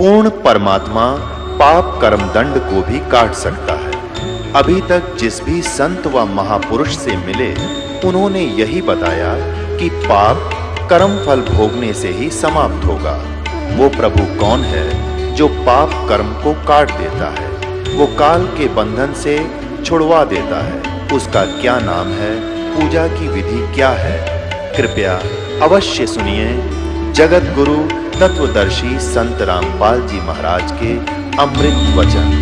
पूर्ण परमात्मा पाप कर्म दंड को भी काट सकता है। अभी तक जिस भी संत व महापुरुष से मिले, उन्होंने यही बताया कि पाप कर्म फल भोगने से ही समाप्त होगा। वो प्रभु कौन है जो पाप कर्म को काट देता है, वो काल के बंधन से छुड़वा देता है। उसका क्या नाम है, पूजा की विधि क्या है? कृपया अवश्य सुनिए जगत गुरु तत्वदर्शी संत रामपाल जी महाराज के अमृत वचन।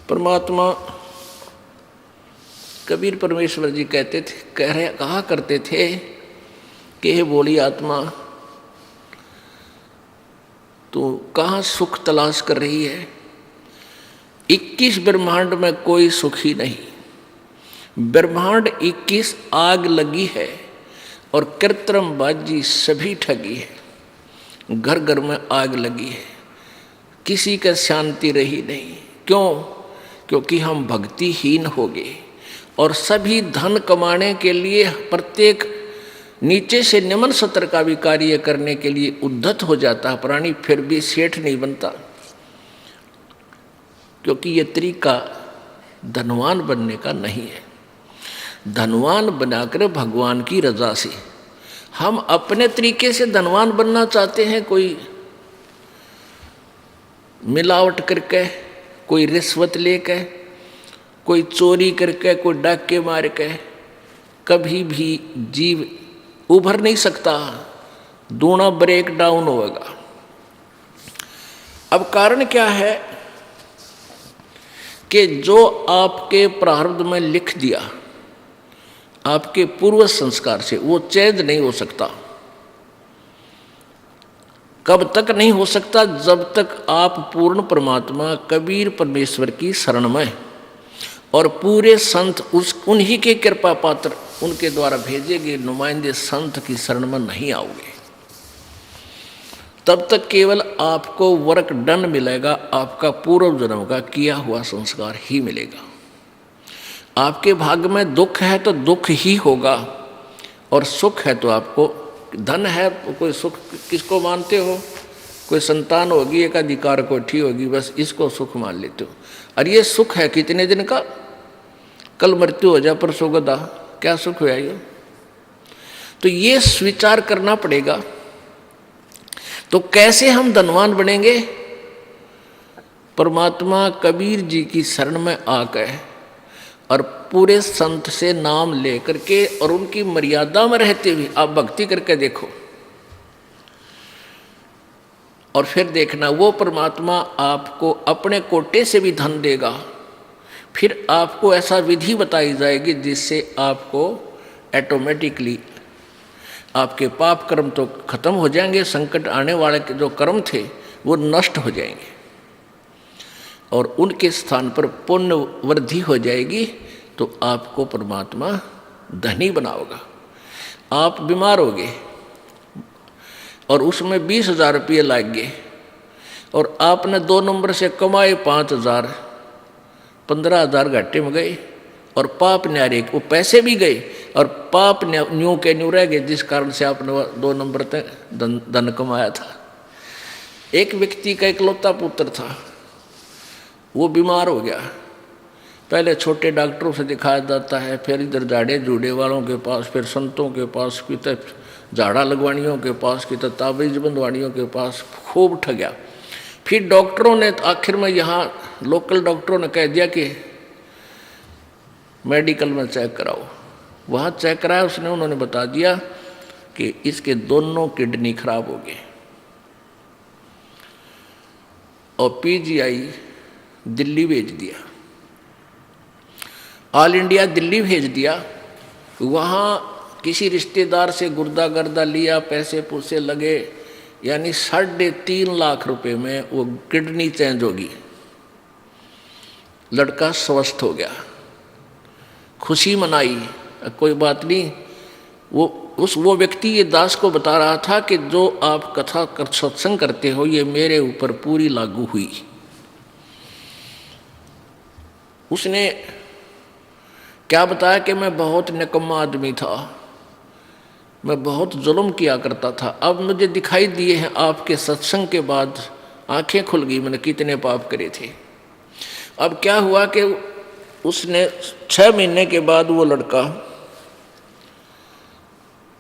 परमात्मा कबीर परमेश्वर जी कहा करते थे कि हे बोली आत्मा, तू कहाँ सुख तलाश कर रही है? 21 ब्रह्मांड में कोई सुखी नहीं। ब्रह्मांड 21 आग लगी है और कृत्रिम बाजी सभी ठगी है। घर घर में आग लगी है, किसी का शांति रही नहीं। क्यों? क्योंकि हम भक्तिहीन हो गए और सभी धन कमाने के लिए प्रत्येक नीचे से निम्न स्तर का भी कार्य करने के लिए उद्धत हो जाता प्राणी, फिर भी सेठ नहीं बनता। क्योंकि ये तरीका धनवान बनने का नहीं है। धनवान बनाकर भगवान की रजा से हम अपने तरीके से धनवान बनना चाहते हैं, कोई मिलावट करके, कोई रिश्वत लेके, कोई चोरी करके, कोई डाके मार के। कभी भी जीव उभर नहीं सकता, दूना ब्रेक डाउन होगा। अब कारण क्या है कि जो आपके प्रारब्ध में लिख दिया आपके पूर्व संस्कार से, वो चेंज नहीं हो सकता। कब तक नहीं हो सकता? जब तक आप पूर्ण परमात्मा कबीर परमेश्वर की शरण में और पूरे संत उन्हीं के कृपा पात्र, उनके द्वारा भेजे गए नुमाइंदे संत की शरण में नहीं आओगे, तब तक केवल आपको वर्क डन मिलेगा, आपका पूर्व जन्म का किया हुआ संस्कार ही मिलेगा। आपके भाग्य में दुख है तो दुख ही होगा, और सुख है तो आपको धन है तो कोई सुख किसको मानते हो? कोई संतान होगी, एक अधिकार कोठी होगी, बस इसको सुख मान लेते हो। और ये सुख है कितने दिन का? कल मृत्यु हो जाए, परसों गदा, क्या सुख हुआ ये? तो ये स्वीकार करना पड़ेगा। तो कैसे हम धनवान बनेंगे? परमात्मा कबीर जी की शरण में आकर और पूरे संत से नाम लेकर के और उनकी मर्यादा में रहते हुए आप भक्ति करके देखो, और फिर देखना वो परमात्मा आपको अपने कोटे से भी धन देगा। फिर आपको ऐसा विधि बताई जाएगी जिससे आपको ऑटोमेटिकली आपके पाप कर्म तो खत्म हो जाएंगे, संकट आने वाले के जो कर्म थे वो नष्ट हो जाएंगे और उनके स्थान पर पुण्य वृद्धि हो जाएगी। तो आपको परमात्मा धनी बनाओगा। आप बीमार होगे और उसमें 20,000 रुपये लग गए और आपने 2 नंबर से कमाए 5,000, 15,000 घाटे में गए और पाप न्यारे, वो पैसे भी गए और पाप न्यू के न्यू रह गए, जिस कारण से आपने 2 नंबर तक धन कमाया था। एक व्यक्ति का इकलौता पुत्र था, वो बीमार हो गया। पहले छोटे डॉक्टरों से दिखाया जाता है, फिर इधर झाड़े जूड़े वालों के पास, फिर संतों के पास, फिर झाड़ा लगवानियों के पास, कि ताबीज बंधवानियों के पास खूब ठगया। फिर डॉक्टरों ने आखिर में यहाँ लोकल डॉक्टरों ने कह दिया कि मेडिकल में चेक कराओ। वहाँ चेक कराया उसने, उन्होंने बता दिया कि इसके दोनों किडनी खराब हो गए और पीजीआई दिल्ली भेज दिया, ऑल इंडिया दिल्ली भेज दिया। वहाँ किसी रिश्तेदार से गुर्दा गर्दा लिया, पैसे पूसे लगे, यानी 3.5 लाख रुपए में वो किडनी चेंज होगी। लड़का स्वस्थ हो गया, खुशी मनाई, कोई बात नहीं। वो व्यक्ति ये दास को बता रहा था कि जो आप कथा कर सत्संग करते हो ये मेरे ऊपर पूरी लागू हुई। उसने क्या बताया कि मैं बहुत निकम्मा आदमी था, मैं बहुत जुल्म किया करता था, अब मुझे दिखाई दिए हैं आपके सत्संग के बाद, आंखें खुल गई, मैंने कितने पाप करे थे। अब क्या हुआ कि उसने 6 महीने के बाद वो लड़का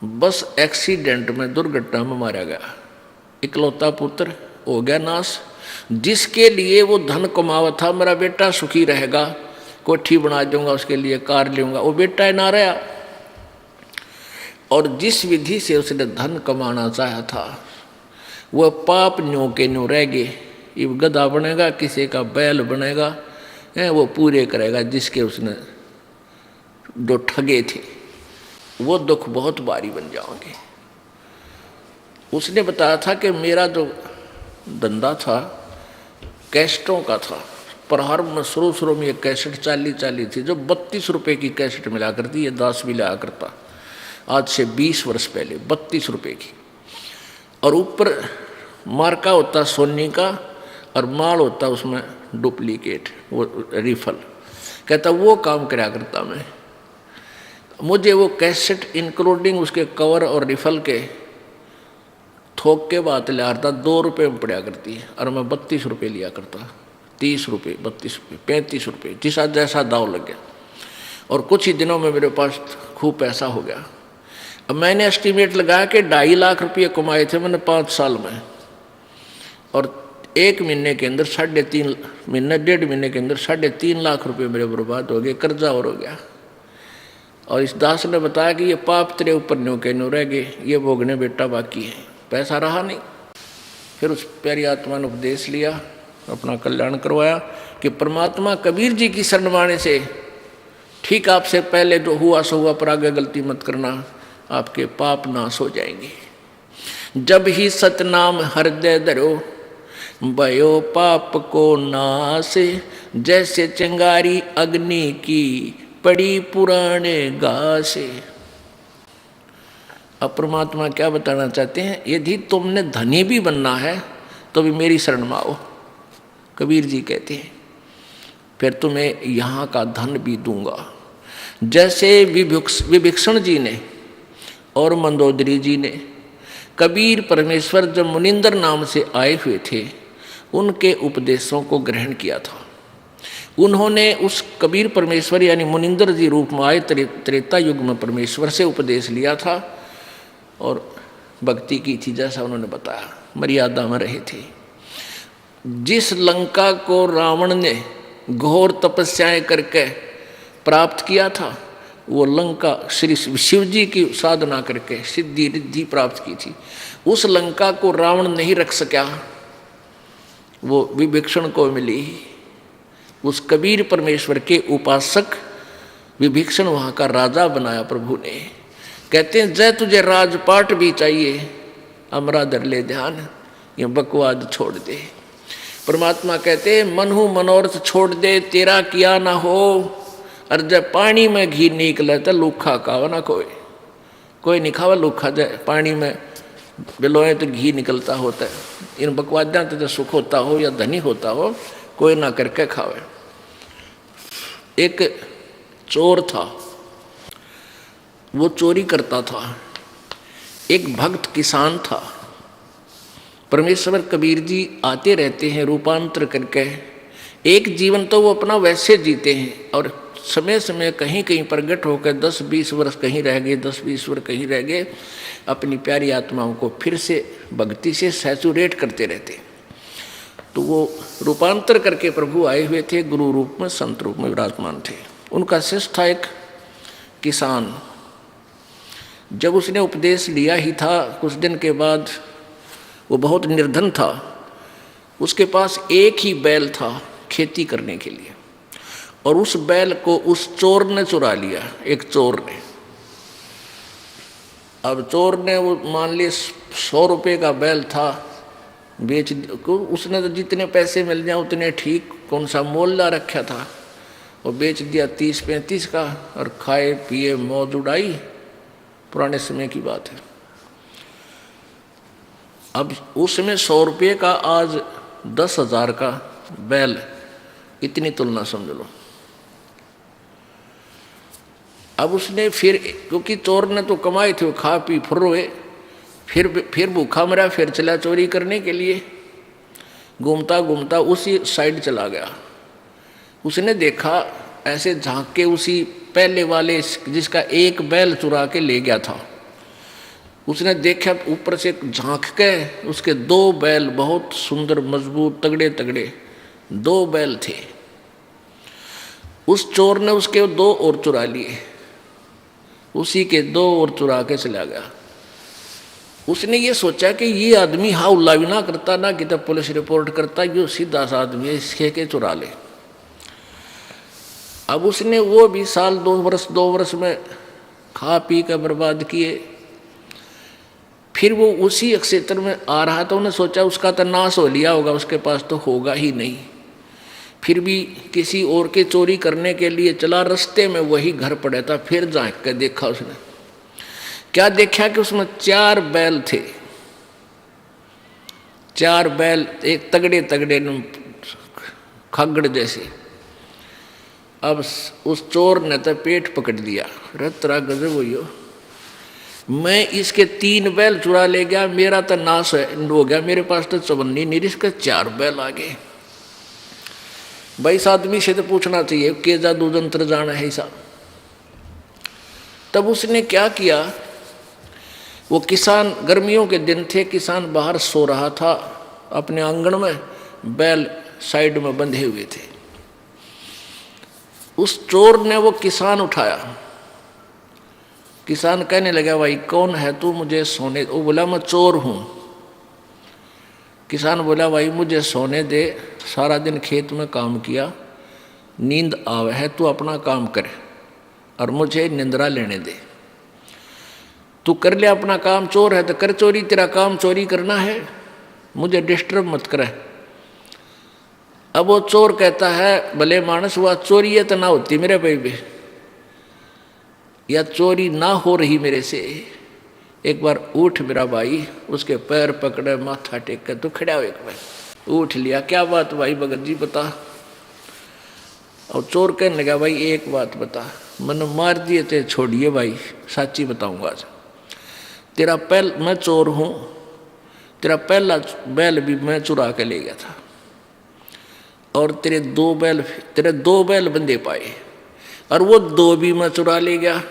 बस एक्सीडेंट में, दुर्घटना में मारा गया। इकलौता पुत्र हो गया नाश, जिसके लिए वो धन कमावा था, मेरा बेटा सुखी रहेगा, कोठी बना दूंगा, उसके लिए कार लूंगा, वो बेटा ही ना रहा। और जिस विधि से उसने धन कमाना चाहा था वह पाप न्यों के न्यों रह गए। ये गधा बनेगा, किसी का बैल बनेगा, वो पूरे करेगा जिसके उसने जो ठगे थे, वो दुख बहुत भारी बन जाओगे। उसने बताया था कि मेरा जो धंधा था कैसेटों का था, प्रहार में शुरू में ये कैसेट 40 थी, जो 32 रुपये की कैसेट मिला करती, ये 10 भी लाया करता, आज से 20 वर्ष पहले 32 रुपये की। और ऊपर मार्का होता सोनी का और माल होता उसमें डुप्लीकेट, वो रिफल। कहता वो काम कराया करता मैं। मुझे वो कैसेट इंक्लूडिंग उसके कवर और रिफल के थोक के बात ले आता 2 रुपये में पड़ा करती है, और मैं 32 रुपये लिया करता, 30 रुपये, 32 रुपये, 35 रुपये, जिसा जैसा दाव लग गया। और कुछ ही दिनों में मेरे पास खूब पैसा हो गया। अब मैंने एस्टीमेट लगाया कि 2.5 लाख रुपये कमाए थे मैंने 5 साल में, और 1 महीने के अंदर 3.5 महीने, 1.5 महीने के अंदर 3.5 लाख रुपये मेरे बर्बाद हो गए, कर्जा और हो गया। और इस दास ने बताया कि ये पाप तेरे ऊपर न्यों के न्यों रह गए, ये भोगने बेटा बाकी है, पैसा रहा नहीं। फिर उस प्यारी आत्मा ने उपदेश लिया, अपना कल्याण करवाया कि परमात्मा कबीर जी की शरण माने से ठीक आपसे पहले जो हुआ सो हुआ, पर आगे गलती मत करना, आपके पाप नाश हो जाएंगे। जब ही सतनाम हृदय धरो भयो पाप को नाश, जैसे चिंगारी अग्नि की पड़ी पुराने घास। अब परमात्मा क्या बताना चाहते हैं, यदि तुमने धनी भी बनना है तो भी मेरी शरण में आओ, कबीर जी कहते हैं, फिर तुम्हें यहाँ का धन भी दूंगा। जैसे विभीषण जी ने और मंदोदरी जी ने कबीर परमेश्वर जब मुनिंदर नाम से आए हुए थे उनके उपदेशों को ग्रहण किया था। उन्होंने उस कबीर परमेश्वर यानी मुनिंदर जी रूप में आए त्रेता युग में परमेश्वर से उपदेश लिया था और भक्ति की थी, जैसा उन्होंने बताया, मर्यादा में रहे थे। जिस लंका को रावण ने घोर तपस्याएं करके प्राप्त किया था, वो लंका श्री शिव जी की साधना करके सिद्धि रिद्धि प्राप्त की थी। उस लंका को रावण नहीं रख सका, वो विभीषण को मिली। उस कबीर परमेश्वर के उपासक विभीषण वहाँ का राजा बनाया प्रभु ने। कहते हैं जय तुझे राजपाट भी चाहिए, अमरा धर ले ध्यान, ये बकवाद छोड़ दे। परमात्मा कहते हैं मनहु मनोरथ छोड़ दे, तेरा किया ना हो, और जब पानी में घी निकले तो लूखा खावा ना कोई नहीं खावा लूखा, जाए पानी में बिलोए तो घी निकलता होता है। इन बकवाद्या तो सुख होता हो या धनी होता हो, कोई ना करके खावे। एक चोर था, वो चोरी करता था। एक भक्त किसान था। परमेश्वर कबीर जी आते रहते हैं रूपांतर करके। एक जीवन तो वो अपना वैसे जीते हैं और समय समय कहीं कहीं प्रगट होकर 10-20 वर्ष कहीं रह गए, 10-20 वर्ष कहीं रह गए, अपनी प्यारी आत्माओं को फिर से भक्ति से सैचुरेट करते रहते। तो वो रूपांतर करके प्रभु आए हुए थे, गुरु रूप में, संत रूप में विराजमान थे। उनका शिष्य था एक किसान। जब उसने उपदेश लिया ही था, कुछ दिन के बाद वो बहुत निर्धन था। उसके पास एक ही बैल था खेती करने के लिए, और उस बैल को उस चोर ने चुरा लिया, एक चोर ने। अब चोर ने वो मान लिए 100 रुपये का बैल था, बेच, उसने तो जितने पैसे मिल जाए उतने ठीक, कौन सा मोल ला रखा था, वो बेच दिया 30-35 का, और खाए पिए मौज उड़ाई। पुराने समय की बात है। अब उसमें 100 रुपये का, आज 10,000 का बैल, इतनी तुलना समझ लो। अब उसने फिर, क्योंकि चोर ने तो कमाए थे, वो खा पी फुर्रोए, फिर भूखा मरा, फिर चला चोरी करने के लिए। घूमता घूमता उसी साइड चला गया। उसने देखा, ऐसे झांक के उसी पहले वाले जिसका एक बैल चुरा के ले गया था, उसने देखा ऊपर से झांक के, उसके 2 बैल, बहुत सुंदर मजबूत तगड़े तगड़े 2 बैल थे। उस चोर ने उसके 2 और चुरा लिए, उसी के 2 और चुरा के चला गया। उसने ये सोचा कि ये आदमी हाउला भी ना करता, ना कि तब पुलिस रिपोर्ट करता, ये सीधा सा आदमी है, इसके के चुरा ले। अब उसने वो भी साल 2 वर्ष में खा पी कर बर्बाद किए। फिर वो उसी क्षेत्र में आ रहा था, उन्हें सोचा उसका तो नाश हो लिया होगा, उसके पास तो होगा ही नहीं। फिर भी किसी और के चोरी करने के लिए चला, रास्ते में वही घर पड़ा था। फिर झांक कर देखा उसने, क्या देखा कि उसमें 4 बैल थे, 4 बैल, एक तगड़े तगड़े खगड़ जैसे। अब उस चोर ने तो पेट पकड़ दिया, रतरा गजब हुई हो, मैं इसके 3 बैल चुरा ले गया, मेरा तो नाश हो गया, मेरे पास तो चवन्नी नहीं, इसके 4 बैल आ गए। भाई इस आदमी से तो पूछना चाहिए के जादू जंत्र जाना है ऐसा। तब उसने क्या किया, वो किसान, गर्मियों के दिन थे, किसान बाहर सो रहा था अपने आंगन में, बैल साइड में बंधे हुए थे। उस चोर ने वो किसान उठाया। किसान कहने लगा, भाई कौन है तू, मुझे सोने। वो बोला, मैं चोर हूं। किसान बोला, भाई मुझे सोने दे, सारा दिन खेत में काम किया, नींद आवे है, तू अपना काम कर और मुझे निंद्रा लेने दे। तू कर ले अपना काम, चोर है तो कर चोरी, तेरा काम चोरी करना है, मुझे डिस्टर्ब मत करे। अब वो चोर कहता है, भले मानस हुआ, चोरी है तो ना होती मेरे पे भी, या चोरी ना हो रही मेरे से, एक बार उठ मेरा भाई। उसके पैर पकड़े, माथा टेक कर, तू खड़ा हो, एक बार उठ लिया। क्या बात भाई भगत जी बता। और चोर कहने लगा, भाई एक बात बता, मैंने मार दिए थे, छोड़िए भाई, सच्ची बताऊंगा आज। तेरा मैं चोर हूं, तेरा पहला बैल भी मैं चुरा के ले गया था, और तेरे 2 बैल बंदे पाए, और वो 2 भी मैं चुरा ले गया।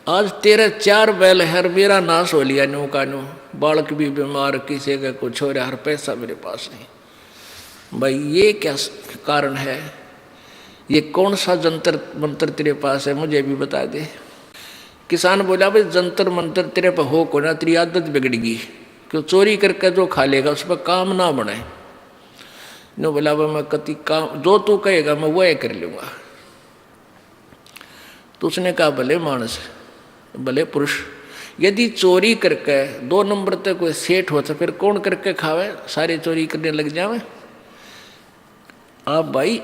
आज तेरे 4 बैल है, मेरा नाश हो लिया न्यू का न्यू। बालक भी बीमार, किसी का कुछ हो रहा, हर पैसा मेरे पास नहीं। भाई ये क्या कारण है, ये कौन सा जंतर मंत्र तेरे पास है, मुझे भी बता दे। किसान बोला, भाई जंतर मंत्र तेरे पर हो को ना, तेरी आदत बिगड़ेगी, क्यों चोरी करके जो खा लेगा उस पर काम ना बने। नो बोला, भाई मैं कति काम जो तू कहेगा मैं वह कर लूँगा। तो उसने कहा, भले मानस, भले पुरुष, यदि चोरी करके 2 नंबर तक कोई सेठ हो तो फिर कौन करके खावे, सारे चोरी करने लग जावे। आप भाई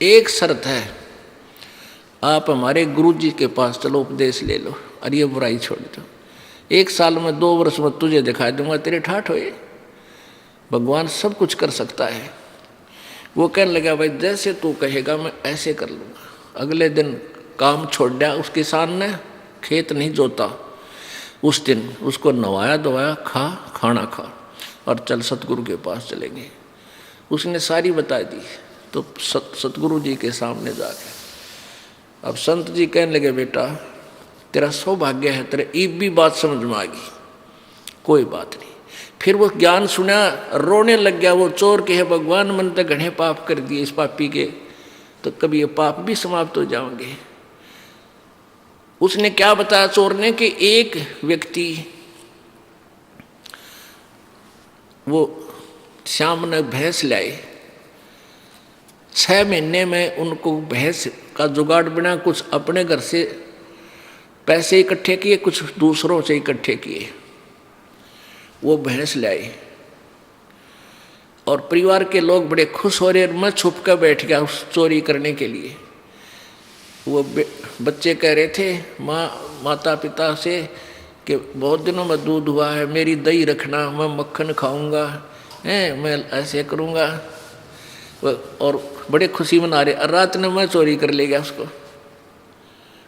एक शर्त है, आप हमारे गुरु जी के पास चलो, उपदेश ले लो और ये बुराई छोड़ दो। 1 साल में 2 वर्ष में तुझे दिखा दूंगा, तेरे ठाठ होए। भगवान सब कुछ कर सकता है। वो कहने लगा, भाई जैसे तू कहेगा मैं ऐसे कर लूँगा। अगले दिन काम छोड़ दिया उस किसान ने, खेत नहीं जोता। उस दिन उसको नवाया धोया, खाना खा और चल सतगुरु के पास चलेंगे। उसने सारी बता दी। तो सतगुरु जी के सामने जाके अब संत जी कहने लगे, बेटा तेरा सौभाग्य है, तेरे एक भी बात समझ में आ गई, कोई बात नहीं। फिर वो ज्ञान सुना, रोने लग गया। वो चोर के है भगवान, मन तो घने पाप कर दिए इस पापी के, तो कभी ये पाप भी समाप्त हो जाएंगे। उसने क्या बताया चोर ने कि एक व्यक्ति वो शाम ने भैंस लाए, 6 महीने में उनको भैंस का जुगाड़ बना, कुछ अपने घर से पैसे इकट्ठे किए, कुछ दूसरों से इकट्ठे किए। वो भैंस लाए और परिवार के लोग बड़े खुश हो रहे। मैं छुप कर बैठ गया उस चोरी करने के लिए। वो बच्चे कह रहे थे माता पिता से कि बहुत दिनों में दूध हुआ है, मेरी दही रखना, मैं मक्खन खाऊंगा, मैं ऐसे करूंगा। और बड़े खुशी मना रहे। रात ने मैं चोरी कर ले गया उसको।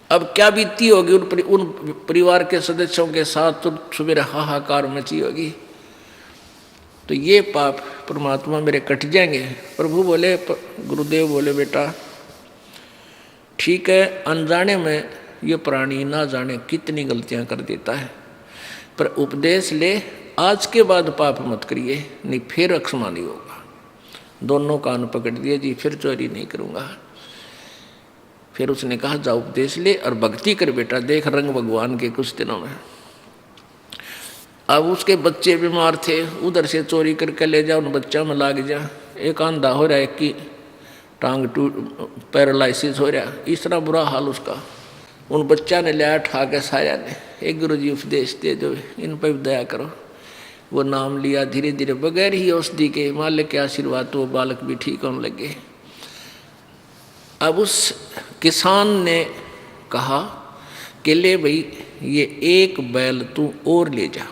अब क्या बीती होगी उन परिवार के सदस्यों के साथ, तो सुबह हाहाकार मची होगी। तो ये पाप परमात्मा मेरे कट जाएंगे। प्रभु बोले, गुरुदेव बोले, बेटा ठीक है, अनजाने में ये प्राणी ना जाने कितनी गलतियां कर देता है, पर उपदेश ले, आज के बाद पाप मत करिए, नहीं फिर क्षमा नहीं होगा। दोनों कान पकड़ दिए जी, फिर चोरी नहीं करूँगा। फिर उसने कहा जा उपदेश ले और भक्ति कर बेटा, देख रंग भगवान के कुछ दिनों में। अब उसके बच्चे बीमार थे, उधर से चोरी करके ले जा, उन बच्चा में लाग जा। एक अंधा हो रहा है, एक की टांग पैरालाइसिस हो रहा, इस तरह बुरा हाल उसका। उन बच्चा ने लिया ठा के साया ने, एक गुरु जी उपदेश दे दो, इन पर दया करो। वो नाम लिया, धीरे धीरे बगैर ही औषधि के मालिक के आशीर्वाद तो वो बालक भी ठीक होने लगे। अब उस किसान ने कहा कि ले भाई, ये एक बैल तू और ले जा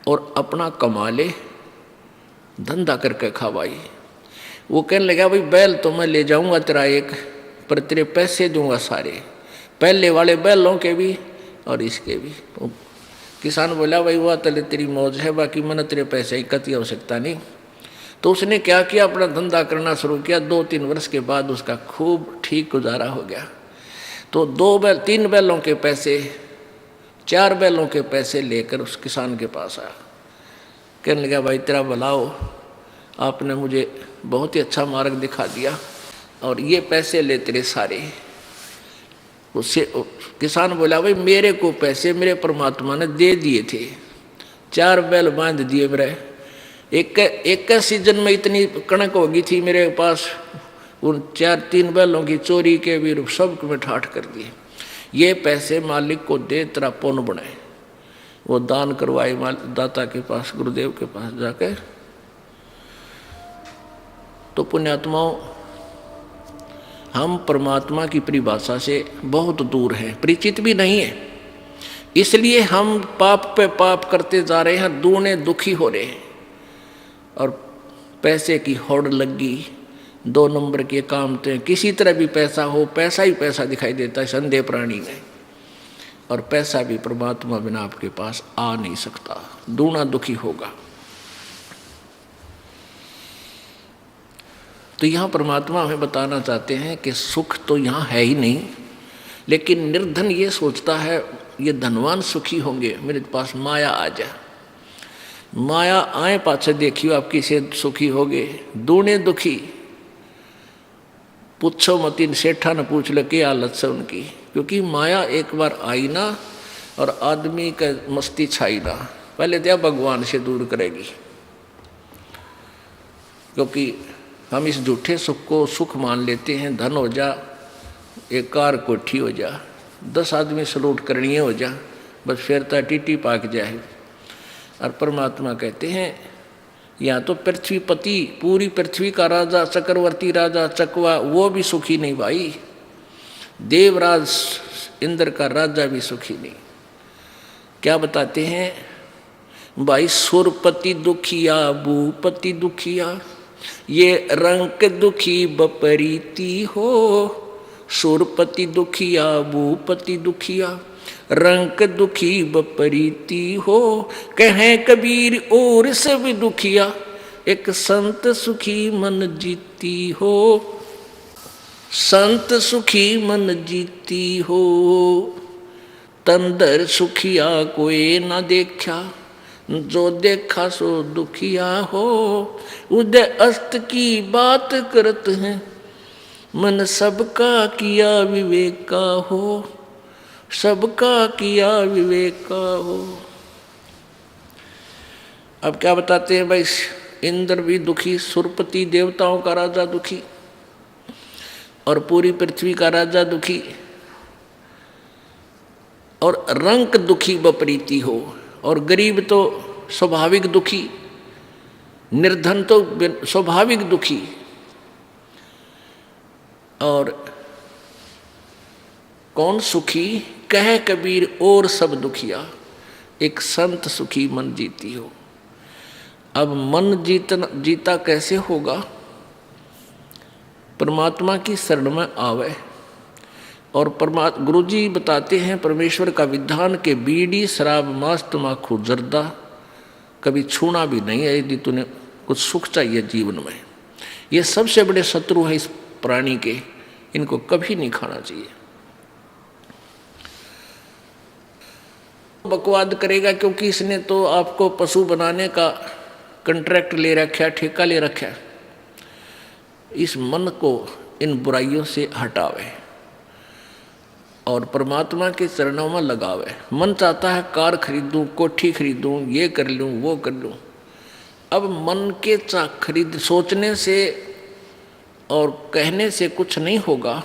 और अपना कमा ले, धंधा करके खा भाई। वो कहने लगा भाई बैल तो मैं ले जाऊंगा तेरा एक, पर तेरे पैसे दूंगा सारे, पहले वाले बैलों के भी और इसके भी। किसान बोला भाई वह तले तेरी मौज है, बाकी मैंने तेरे पैसे इकट्ठी हो सकता नहीं। तो उसने क्या किया, अपना धंधा करना शुरू किया। 2-3 वर्ष के बाद उसका खूब ठीक गुजारा हो गया। तो 3 बैलों के पैसे, 4 बैलों के पैसे लेकर उस किसान के पास आया। कहने लगा भाई तेरा भला हो, आपने मुझे बहुत ही अच्छा मार्ग दिखा दिया और ये पैसे ले तेरे सारे। उससे किसान बोला भाई मेरे को पैसे मेरे परमात्मा ने दे दिए थे, 4 बैल बांध दिए मेरे। एक सीजन में इतनी कणक होगी थी मेरे पास, उन 3 बैलों की चोरी के भी सब में ठाठ कर दिए। ये पैसे मालिक को दे, तेरा पुण्य बनाए। वो दान करवाए दाता के पास, गुरुदेव के पास जाके। तो पुण्यात्माओं, हम परमात्मा की परिभाषा से बहुत दूर हैं, परिचित भी नहीं है। इसलिए हम पाप पे पाप करते जा रहे हैं, दूने दुखी हो रहे हैं। और पैसे की होड़ लगी, 2 नंबर के काम तो किसी तरह भी पैसा हो, पैसा ही पैसा दिखाई देता है संदेह प्राणी में। और पैसा भी परमात्मा बिना आपके पास आ नहीं सकता, दूना दुखी होगा। तो यहाँ परमात्मा हमें बताना चाहते हैं कि सुख तो यहाँ है ही नहीं, लेकिन निर्धन ये सोचता है ये धनवान सुखी होंगे, मेरे पास माया आ जाए। माया आए पाछे देखियो आप किसे सुखी होगे, दूने दुखी। पूछो मत, इन सेठा ने पूछ लो क्या हालत से उनकी, क्योंकि माया एक बार आई ना और आदमी का मस्ती छाई ना, पहले तो भगवान से दूर करेगी। क्योंकि हम इस झूठे सुख को सुख मान लेते हैं, धन हो जा, एक कार कोठी हो जा, 10 आदमी सलूट करनी हो जा, बस फिर तो टीटी पाक जाए। और परमात्मा कहते हैं यहाँ तो पृथ्वीपति, पूरी पृथ्वी का राजा, चक्रवर्ती राजा चकवा, वो भी सुखी नहीं भाई। देवराज इंद्र का राजा भी सुखी नहीं। क्या बताते हैं भाई, सुरपति दुखिया भूपति दुखिया, ये रंक दुखी बपरीती हो। सुरपति दुखिया भूपति दुखिया, रंक दुखी बपरीती हो। कहें कबीर और सब दुखिया, एक संत सुखी मन जीती हो। संत सुखी मन जीती हो, तंदर सुखिया कोई न देखा, जो देखा सो दुखिया हो, उदय अस्त की बात करत हैं, मन सबका किया विवेक का हो, सबका किया विवेक का हो। अब क्या बताते हैं भाई, इंद्र भी दुखी, सुरपति देवताओं का राजा दुखी, और पूरी पृथ्वी का राजा दुखी, और रंक दुखी बपरीती हो, और गरीब तो स्वाभाविक दुखी, निर्धन तो स्वाभाविक दुखी, और कौन सुखी कह कबीर और सब दुखिया, एक संत सुखी मन जीती हो। अब मन जीता कैसे होगा? परमात्मा की शरण में आवे, और गुरु जी बताते हैं परमेश्वर का विधान के बीड़ी शराब मांस तमाकू जर्दा कभी छूना भी नहीं है, यदि तूने कुछ सुख चाहिए जीवन में। ये सबसे बड़े शत्रु है इस प्राणी के, इनको कभी नहीं खाना चाहिए। बकवाद करेगा क्योंकि इसने तो आपको पशु बनाने का कॉन्ट्रैक्ट ले रखा है, ठेका ले रखा है। इस मन को इन बुराइयों से हटावे और परमात्मा के चरणों में लगावे। मन चाहता है कार खरीदूं, कोठी खरीदूं, ये कर लूं, वो कर लूं। अब मन के खरीद सोचने से और कहने से कुछ नहीं होगा।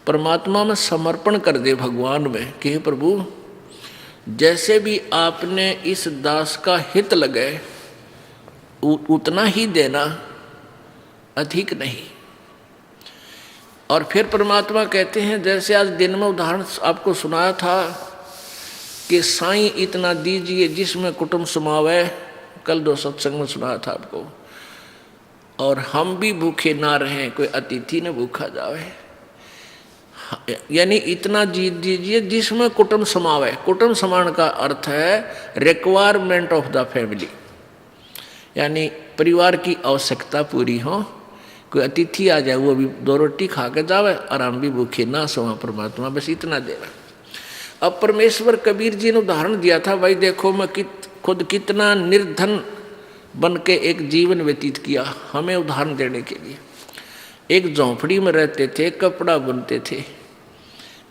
परमात्मा में समर्पण कर दे भगवान में कि हे प्रभु, जैसे भी आपने इस दास का हित लगे उतना ही देना, अधिक नहीं। और फिर परमात्मा कहते हैं, जैसे आज दिन में उदाहरण आपको सुनाया था कि साईं इतना दीजिए जिसमें कुटुंब समावे, कल 2 सत्संग में सुनाया था आपको। और हम भी भूखे ना रहें, कोई अतिथि न भूखा जावे, यानी इतना जीत दीजिए जिसमें कुटुंब समावे। कुटुंब समान का अर्थ है रिक्वायरमेंट ऑफ द फैमिली, यानी परिवार की आवश्यकता पूरी हो। कोई अतिथि आ जाए वो भी 2 रोटी खा के जावे और हम भी भूखे ना सोवा, परमात्मा बस इतना देना। अब परमेश्वर कबीर जी ने उदाहरण दिया था, भाई देखो मैं खुद कितना निर्धन बन के एक जीवन व्यतीत किया, हमें उदाहरण देने के लिए। एक झोंपड़ी में रहते थे, कपड़ा बुनते थे,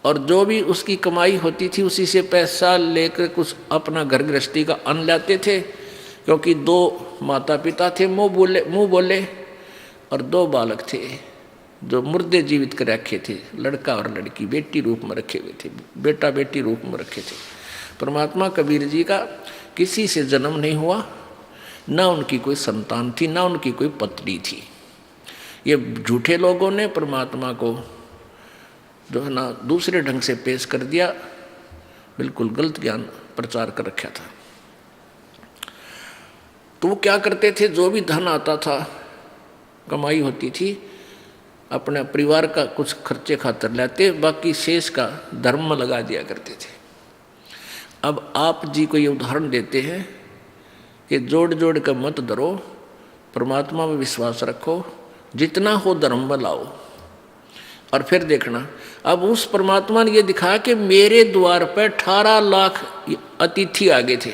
और जो भी उसकी कमाई होती थी उसी से पैसा लेकर कुछ अपना घर गृहस्थी का अन्न लाते थे, क्योंकि 2 माता पिता थे मुँह बोले और 2 बालक थे जो मुर्दे जीवित कर रखे थे, लड़का और लड़की बेटी रूप में रखे हुए थे, बेटा बेटी रूप में रखे थे। परमात्मा कबीर जी का किसी से जन्म नहीं हुआ, ना उनकी कोई संतान थी, ना उनकी कोई पत्नी थी। ये झूठे लोगों ने परमात्मा को जो है ना दूसरे ढंग से पेश कर दिया, बिल्कुल गलत ज्ञान प्रचार कर रखा था। तो वो क्या करते थे, जो भी धन आता था, कमाई होती थी, अपने परिवार का कुछ खर्चे खातर लाते, बाकी शेष का धर्म में लगा दिया करते थे। अब आप जी को ये उदाहरण देते हैं कि जोड़ जोड़ कर मत डरो, परमात्मा में विश्वास रखो, जितना हो धर्म में लाओ। और फिर देखना, अब उस परमात्मा ने ये दिखाया कि मेरे द्वार पर 18 लाख अतिथि आ गए थे।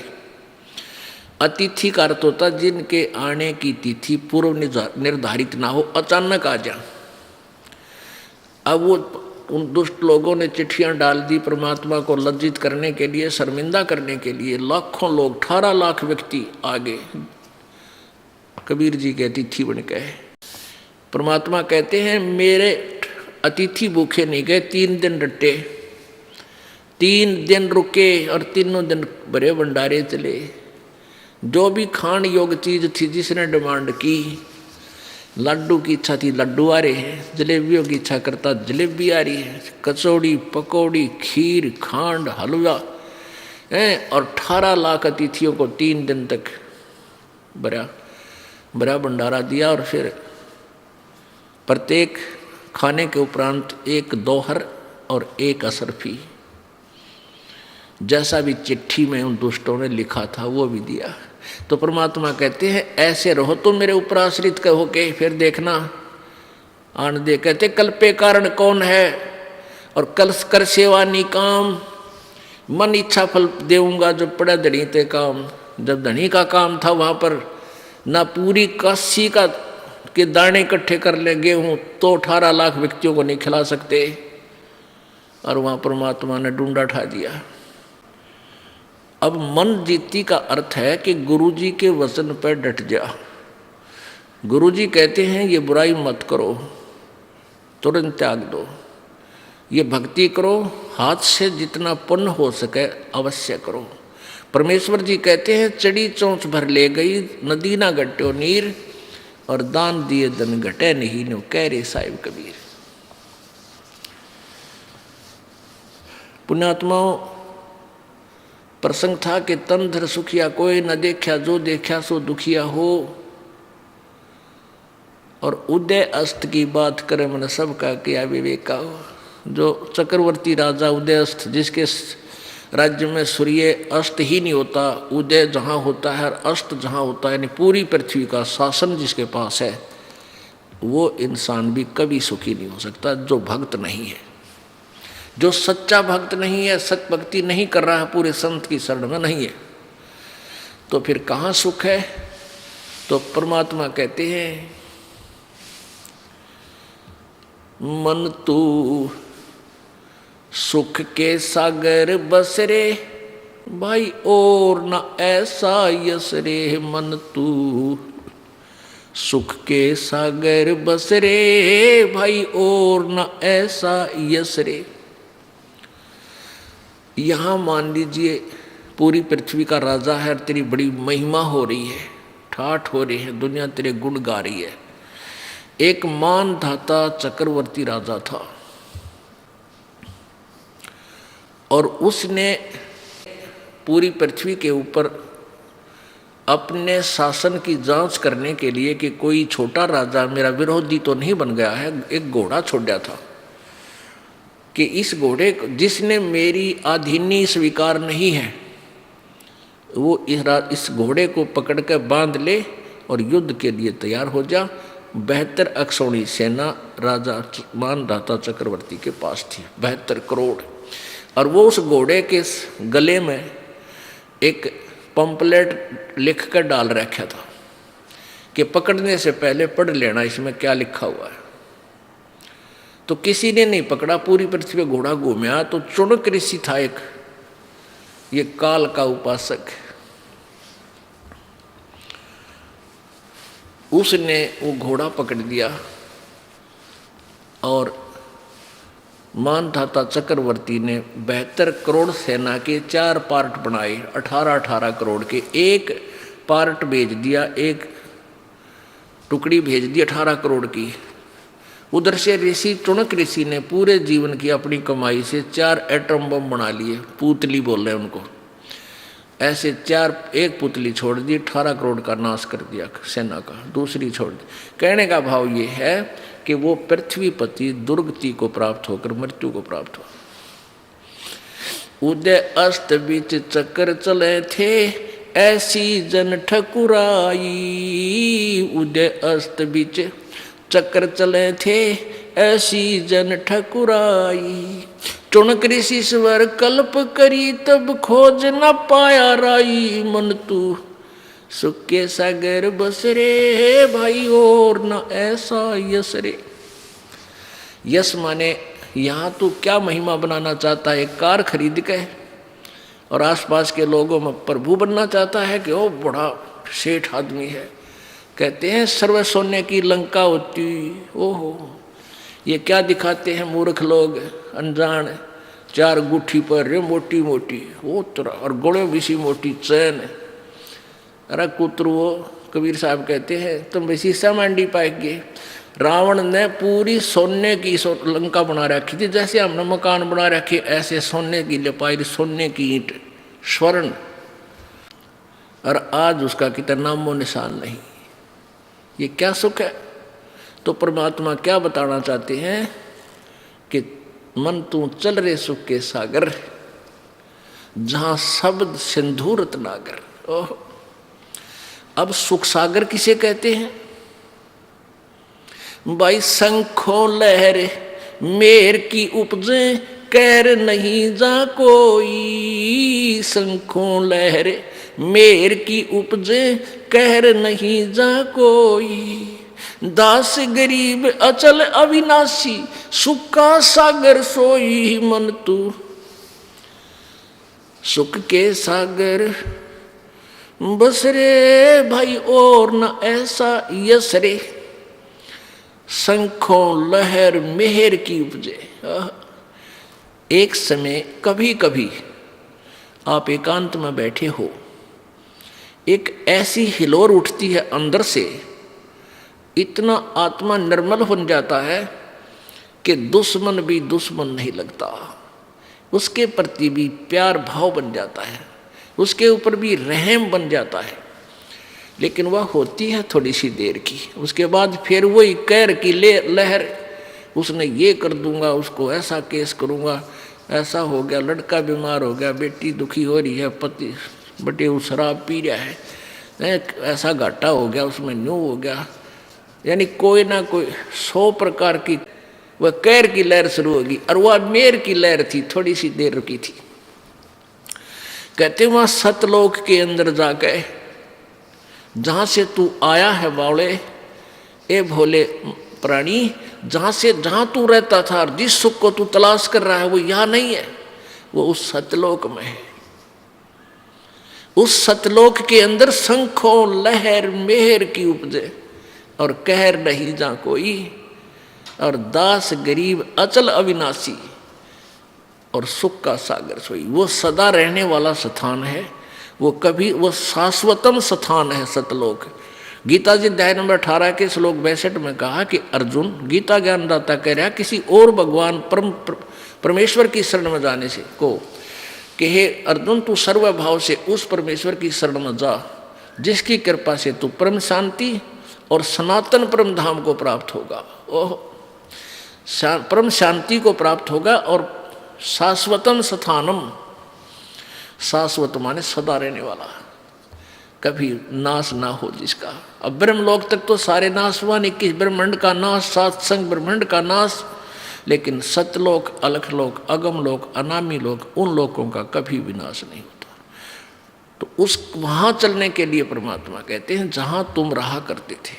अतिथि का अर्थ होता जिनके आने की तिथि पूर्व निर्धारित ना हो, अचानक आ जाए। अब वो उन दुष्ट लोगों ने चिट्ठियां डाल दी परमात्मा को लज्जित करने के लिए, शर्मिंदा करने के लिए। लाखों लोग, 18 लाख व्यक्ति आगे कबीर जी के अतिथि बन गए। परमात्मा कहते हैं मेरे अतिथि भूखे नहीं गए, 3 दिन रटे, 3 दिन रुके और तीनों दिन बड़े भंडारे चले। जो भी खान योग चीज थी जिसने डिमांड की, लड्डू की इच्छा थी लड्डू आ रहे हैं, जलेबियों की इच्छा करता जलेबी आ रही है, कचौड़ी पकौड़ी खीर खांड हलवा हैं। और 18 लाख अतिथियों को 3 दिन तक बड़ा भंडारा दिया। और फिर प्रत्येक खाने के उपरांत 1 दोहर और 1 असरफी, जैसा भी चिट्ठी में उन दुष्टों ने लिखा था वो भी दिया। तो परमात्मा कहते हैं ऐसे रहो तुम मेरे ऊपर आश्रित कहो के। फिर देखना आन दे कहते कल्पे कारण कौन है और कल कर सेवा निकाम, मन इच्छा फल देऊंगा जो पड़े धनी ते काम। जब धनी का काम था वहाँ पर ना पूरी काशी का के दाने इकट्ठे कर ले गेहूँ तो 18 लाख व्यक्तियों को नहीं खिला सकते, और वहाँ परमात्मा ने डूंडा उठा दिया। अब मन जीती का अर्थ है कि गुरुजी के वचन पर डट जा। गुरुजी कहते हैं ये बुराई मत करो, तुरंत त्याग दो, ये भक्ति करो, हाथ से जितना पुण्य हो सके अवश्य करो। परमेश्वर जी कहते हैं चढ़ी चोंच भर ले गई नदी ना घट्यो नीर, और दान दिए धन घटे नहीं नो कह रे साहिब कबीर। पुण्यात्माओं, प्रसंग था कि तन धर सुखिया कोई न देखा, जो देखा सो दुखिया हो। और उदय अस्त की बात करे मन सबका किया विवेका हो। जो चक्रवर्ती राजा उदय अस्त, जिसके राज्य में सूर्य अस्त ही नहीं होता, उदय जहाँ होता है और अस्त जहाँ होता है, यानी पूरी पृथ्वी का शासन जिसके पास है, वो इंसान भी कभी सुखी नहीं हो सकता जो भक्त नहीं है, जो सच्चा भक्त नहीं है, सत भक्ति नहीं कर रहा है, पूरे संत की शरण में नहीं है, तो फिर कहाँ सुख है। तो परमात्मा कहते हैं मन तू सुख के सागर बस रे भाई और न ऐसा यस रे। मन तू सुख के सागर बस रे भाई और न ऐसा यस रे। यहाँ मान लीजिए पूरी पृथ्वी का राजा है, तेरी बड़ी महिमा हो रही है, ठाठ हो रही है, दुनिया तेरे गुण गा रही है। एक मानधाता चक्रवर्ती राजा था और उसने पूरी पृथ्वी के ऊपर अपने शासन की जांच करने के लिए कि कोई छोटा राजा मेरा विरोधी तो नहीं बन गया है, एक घोड़ा छोड़ दिया था कि इस घोड़े जिसने मेरी अधीनी स्वीकार नहीं है वो इस घोड़े को पकड़ कर बांध ले और युद्ध के लिए तैयार हो जा। 72 अक्षौणी सेना राजा मानधाता चक्रवर्ती के पास थी, 72 करोड़। और वो उस घोड़े के गले में एक पंपलेट लिख कर डाल रखा था कि पकड़ने से पहले पढ़ लेना इसमें क्या लिखा हुआ है। तो किसी ने नहीं पकड़ा, पूरी पृथ्वी पे घोड़ा घूमया। तो चुनक ऋषि था एक, ये काल का उपासक, उसने वो घोड़ा पकड़ दिया और मानधाता चक्रवर्ती ने 72 करोड़ सेना के 4 पार्ट बनाए, 18-18 करोड़ के। एक पार्ट भेज दिया, एक टुकड़ी भेज दी 18 करोड़ की। उधर से ऋषि चुनक ऋषि ने पूरे जीवन की अपनी कमाई से 4 एटम बम बना लिए, पुतली बोल रहे हैं उनको। ऐसे 4, एक पुतली छोड़ दी, 18 करोड़ का नाश कर दिया सेना का, दूसरी छोड़ दी। कहने का भाव ये है कि वो पृथ्वीपति दुर्गति को प्राप्त होकर मृत्यु को प्राप्त हो। उदय अस्त बीच चक्कर चले थे ऐसी जन ठकुराई। उदय अस्त बीच चक्कर चले थे ऐसी जन ठकुराई। चुनक ऋषि स्वर कल्प करी तब खोज न पाया राई। मन तू सुख के सागर बस रे भाई और न ऐसा यस रे। यस माने यहाँ तू क्या महिमा बनाना चाहता है, कार खरीद के और आसपास के लोगों में प्रभु बनना चाहता है कि ओ बड़ा सेठ आदमी है। कहते हैं सर्व सोने की लंका होती। ओहो, ये क्या दिखाते हैं मूर्ख लोग, अनजान। 4 गुठी पर रे मोटी मोटी वो तरह, और गोड़े भी सी मोटी चैन। अरे कुत्र, वो कबीर साहब कहते हैं तुम वैसी समांडी पाएंगे। रावण ने पूरी सोने की लंका बना रखी थी, जैसे हमने मकान बना रखे ऐसे सोने की लिपाई, सोने की ईंट, स्वर्ण। और आज उसका कितना नामो निशान नहीं। ये क्या सुख है। तो परमात्मा क्या बताना चाहते हैं कि मन तू चल रे सुख के सागर, जहां शब्द सिंधु रत्नागर। ओह, अब सुख सागर किसे कहते हैं भाई? शंखों लहर मेर की उपजे कैर नहीं जा कोई, शंखों लहरे मेर की उपजे कहर नहीं जा कोई। दास गरीब अचल अविनाशी, सुख का सागर सोई मन तू। सुख के सागर बस रे भाई और न ऐसा यस रे, शंखों लहर मेहर की उपजे। एक समय कभी कभी आप एकांत में बैठे हो, एक ऐसी हिलोर उठती है अंदर से, इतना आत्मा निर्मल बन जाता है कि दुश्मन भी दुश्मन नहीं लगता, उसके प्रति भी प्यार भाव बन जाता है, उसके ऊपर भी रहम बन जाता है। लेकिन वह होती है थोड़ी सी देर की, उसके बाद फिर वही कैर की लहर, उसने ये कर दूंगा, उसको ऐसा केस करूंगा, ऐसा हो गया, लड़का बीमार हो गया, बेटी दुखी हो रही है, पति बटे वो शराब पी रहा है, ऐसा घाटा हो गया, उसमें न्यू हो गया। यानी कोई ना कोई 100 प्रकार की वह कैर की लहर शुरू होगी, और वह मेर की लहर थी, थोड़ी सी देर रुकी थी। कहते वहां सतलोक के अंदर जाके, जहां से तू आया है बावले, ए भोले प्राणी, जहां तू रहता था, जिस सुख को तू तलाश कर रहा है वो यहां नहीं है, वो उस सतलोक में है। उस सतलोक के अंदर शंखों लहर मेहर की उपजे और कहर नहीं जा कोई, और दास गरीब अचल अविनाशी और सुख का सागर सोई। वो सदा रहने वाला स्थान है, वो कभी, वो शाश्वतम स्थान है सतलोक। गीता जी अध्याय नंबर 18 के श्लोक 62 में कहा कि अर्जुन, गीता ज्ञानदाता कह रहा किसी और भगवान परमेश्वर की शरण में जाने से को, कि हे अर्जुन तू सर्वभाव से उस परमेश्वर की शरण में जा, जिसकी कृपा से तू परम शांति और सनातन परम धाम को प्राप्त होगा। ओह, परम शांति को प्राप्त होगा और शाश्वतम स्थानम, शाश्वत माने सदा रहने वाला, कभी नाश ना हो जिसका। अब ब्रह्मलोक तक तो सारे नाश हुआ, 21 ब्रह्मांड का नाश, 7 संग ब्रह्मांड का नाश, लेकिन सतलोक, अलखलोक, अगम लोक, अनामी लोक, उन लोकों का कभी विनाश नहीं होता। तो उस वहां चलने के लिए परमात्मा कहते हैं जहां तुम रहा करते थे,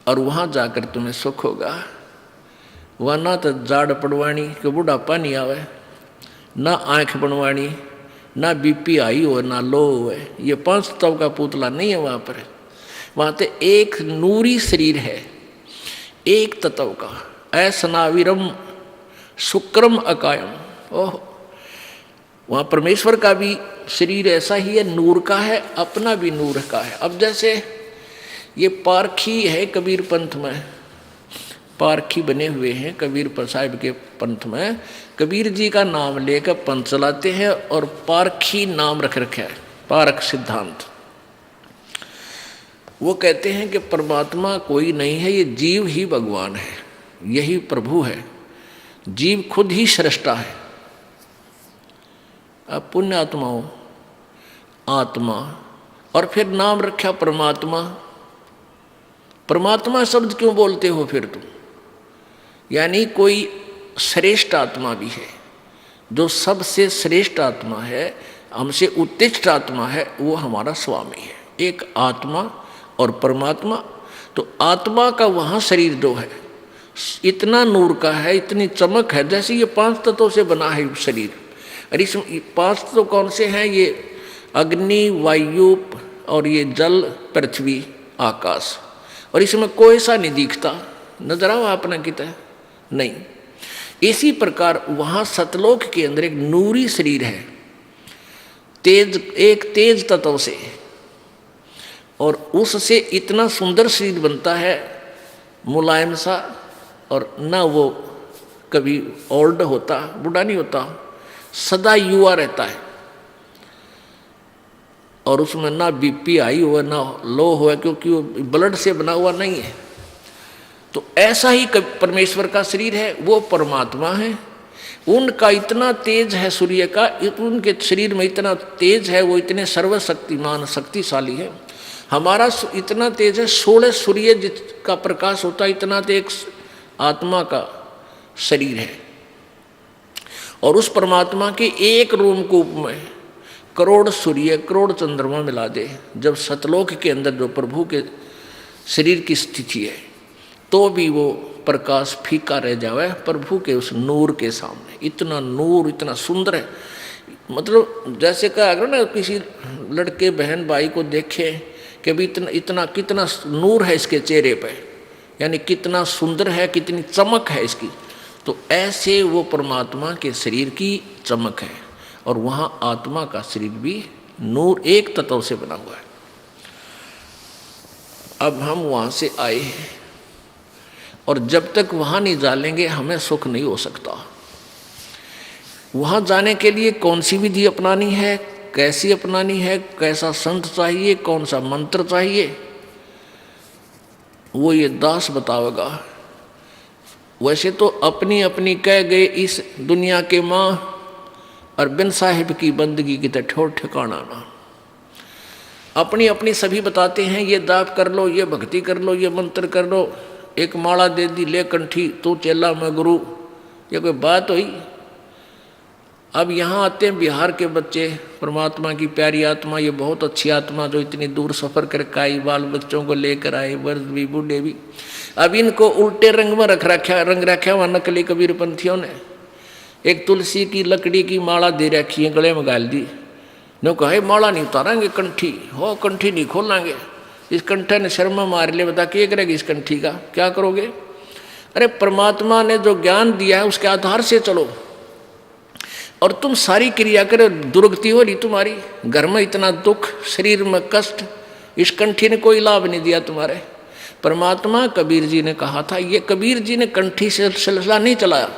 और वहां जाकर तुम्हें सुख होगा। वह ना तो जाड़ पड़वाणी के बुढ़ापा नहीं आवे, ना आंख बनवाणी, ना बीपी हाई हो, ना लो हो। ये 5 तत्व का पुतला नहीं है वहाँ पर। वहाँ तो एक नूरी शरीर है, एक तत्व का, असनाविरम शुक्रम अकायम। ओह, वहाँ परमेश्वर का भी शरीर ऐसा ही है, नूर का है, अपना भी नूर का है। अब जैसे ये पारखी है कबीर पंथ में, पारखी बने हुए हैं कबीर साहिब के पंथ में, कबीर जी का नाम लेकर पंथ चलाते हैं और पारखी नाम रख रखा है, पारख सिद्धांत। वो कहते हैं कि परमात्मा कोई नहीं है, ये जीव ही भगवान है, यही प्रभु है, जीव खुद ही सृष्टा है। अब पुण्य आत्माओं, आत्मा, और फिर नाम रखा परमात्मा। परमात्मा शब्द क्यों बोलते हो फिर तुम? यानी कोई श्रेष्ठ आत्मा भी है, जो सबसे श्रेष्ठ आत्मा है, हमसे उत्कृष्ट आत्मा है, वो हमारा स्वामी है। एक आत्मा और परमात्मा। तो आत्मा का वहाँ शरीर जो है इतना नूर का है, इतनी चमक है, जैसे ये 5 तत्वों से बना है शरीर। और इस 5 तत्व कौन से हैं? ये अग्नि, वायु और ये जल, पृथ्वी, आकाश। और इसमें कोई सा नहीं दिखता, नजर आओ आपने कितना नहीं। इसी प्रकार वहाँ सतलोक के अंदर एक नूरी शरीर है, तेज, एक तेज तत्व से, और उससे इतना सुंदर शरीर बनता है, मुलायम सा, और ना वो कभी ओल्ड होता, बूढ़ा नहीं होता, सदा युवा रहता है। और उसमें ना बीपी हाई हुआ ना लो हुआ, क्योंकि वो ब्लड से बना हुआ नहीं है। तो ऐसा ही परमेश्वर का शरीर है, वो परमात्मा है। उनका इतना तेज है सूर्य का, उनके शरीर में इतना तेज है, वो इतने सर्वशक्तिमान शक्तिशाली है। हमारा इतना तेज है, 16 सूर्य जिसका प्रकाश होता है, इतना तो एक आत्मा का शरीर है। और उस परमात्मा के एक रोमकूप में करोड़ सूर्य करोड़ चंद्रमा मिला दे, जब सतलोक के अंदर जो प्रभु के शरीर की स्थिति है, तो भी वो प्रकाश फीका रह जावे प्रभु के उस नूर के सामने। इतना नूर, इतना सुंदर है। मतलब जैसे कहा अगर ना किसी लड़के बहन भाई को देखे कि भी इतना कितना नूर है इसके चेहरे पे, यानी कितना सुंदर है, कितनी चमक है इसकी, तो ऐसे वो परमात्मा के शरीर की चमक है। और वहाँ आत्मा का शरीर भी नूर एक तत्व से बना हुआ है। अब हम वहाँ से आए हैं और जब तक वहाँ नहीं जालेंगे हमें सुख नहीं हो सकता। वहाँ जाने के लिए कौन सी विधि अपनानी है, कैसी अपनानी है, कैसा संत चाहिए, कौन सा मंत्र चाहिए, वो ये दास बतावेगा। वैसे तो अपनी अपनी कह गए इस दुनिया के माँ और बिन साहिब की बंदगी की ठोर ठिकाना ना। अपनी अपनी सभी बताते हैं, ये दाप कर लो, ये भक्ति कर लो, ये मंत्र कर लो, एक माला दे दी, ले कंठी, तू चेला मैं गुरु, ये कोई बात हुई? अब यहाँ आते हैं बिहार के बच्चे, परमात्मा की प्यारी आत्मा, ये बहुत अच्छी आत्मा जो इतनी दूर सफ़र करके आई, बाल बच्चों को लेकर आए, वर्ष भी बूढ़े भी। अब इनको उल्टे रंग में रंग रखा हुआ नकली कबीरपंथियों ने। एक तुलसी की लकड़ी की माला दे रखी है, गले में गाल दी, नो कहे माला नहीं उतारेंगे, कंठी हो, कंठी नहीं खोलेंगे। इस कंठा ने शर्मा मार ले, बता क्या करेगी इस कंठी का, क्या करोगे? अरे परमात्मा ने जो ज्ञान दिया है उसके आधार से चलो, और तुम सारी क्रिया करो, दुर्गति हो रही तुम्हारी, घर में इतना दुख, शरीर में कष्ट, इस कंठी ने कोई लाभ नहीं दिया तुम्हारे। परमात्मा कबीर जी ने कहा था, ये कबीर जी ने कंठी से सिलसिला नहीं चलाया,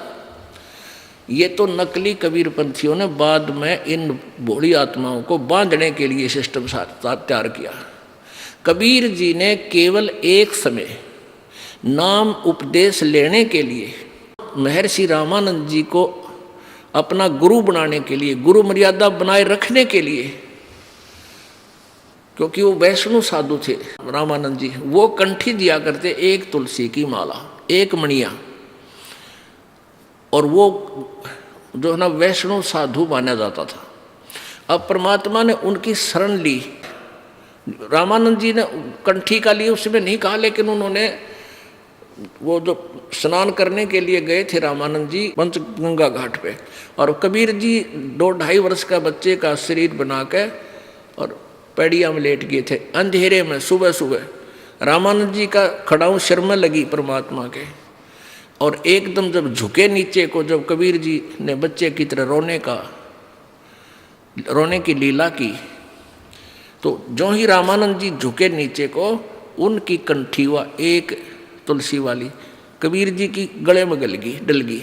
ये तो नकली कबीरपंथियों ने बाद में इन भोली आत्माओं को बांधने के लिए सिस्टम तैयार किया। कबीर जी ने केवल एक समय नाम उपदेश लेने के लिए महर्षि रामानंद जी को अपना गुरु बनाने के लिए, गुरु मर्यादा बनाए रखने के लिए, क्योंकि वो वैष्णव साधु थे रामानंद जी, वो कंठी दिया करते एक तुलसी की माला, एक मणिया, और वो जो है ना वैष्णव साधु माना जाता था। अब परमात्मा ने उनकी शरण ली। रामानंद जी ने कंठी का लिए उसमें नहीं कहा, लेकिन उन्होंने वो जो स्नान करने के लिए गए थे रामानंद जी पंचगंगा घाट पे, और कबीर जी 2-2.5 वर्ष का बच्चे का शरीर बना के और पैड़िया में लेट गए थे अंधेरे में। सुबह सुबह रामानंद जी का खड़ाऊं सिर में लगी परमात्मा के, और एकदम जब झुके नीचे को, जब कबीर जी ने बच्चे की तरह रोने की लीला की, तो जो ही रामानंद जी झुके नीचे को, उनकी कंठी हुआ एक तुलसी वाली कबीर जी की गले में डल गई।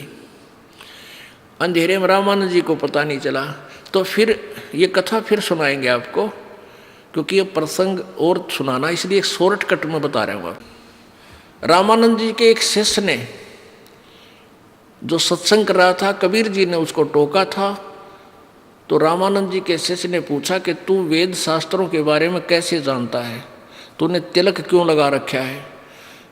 अंधेरे में रामानंद जी को पता नहीं चला। तो फिर ये कथा फिर सुनाएंगे आपको, क्योंकि ये प्रसंग और सुनाना, इसलिए एक शॉर्टकट में बता रहा हूँ आप। रामानंद जी के एक शिष्य ने जो सत्संग कर रहा था, कबीर जी ने उसको टोका था। तो रामानंद जी के शिष्य ने पूछा कि तू वेद शास्त्रों के बारे में कैसे जानता है, तूने तिलक क्यों लगा रखा है,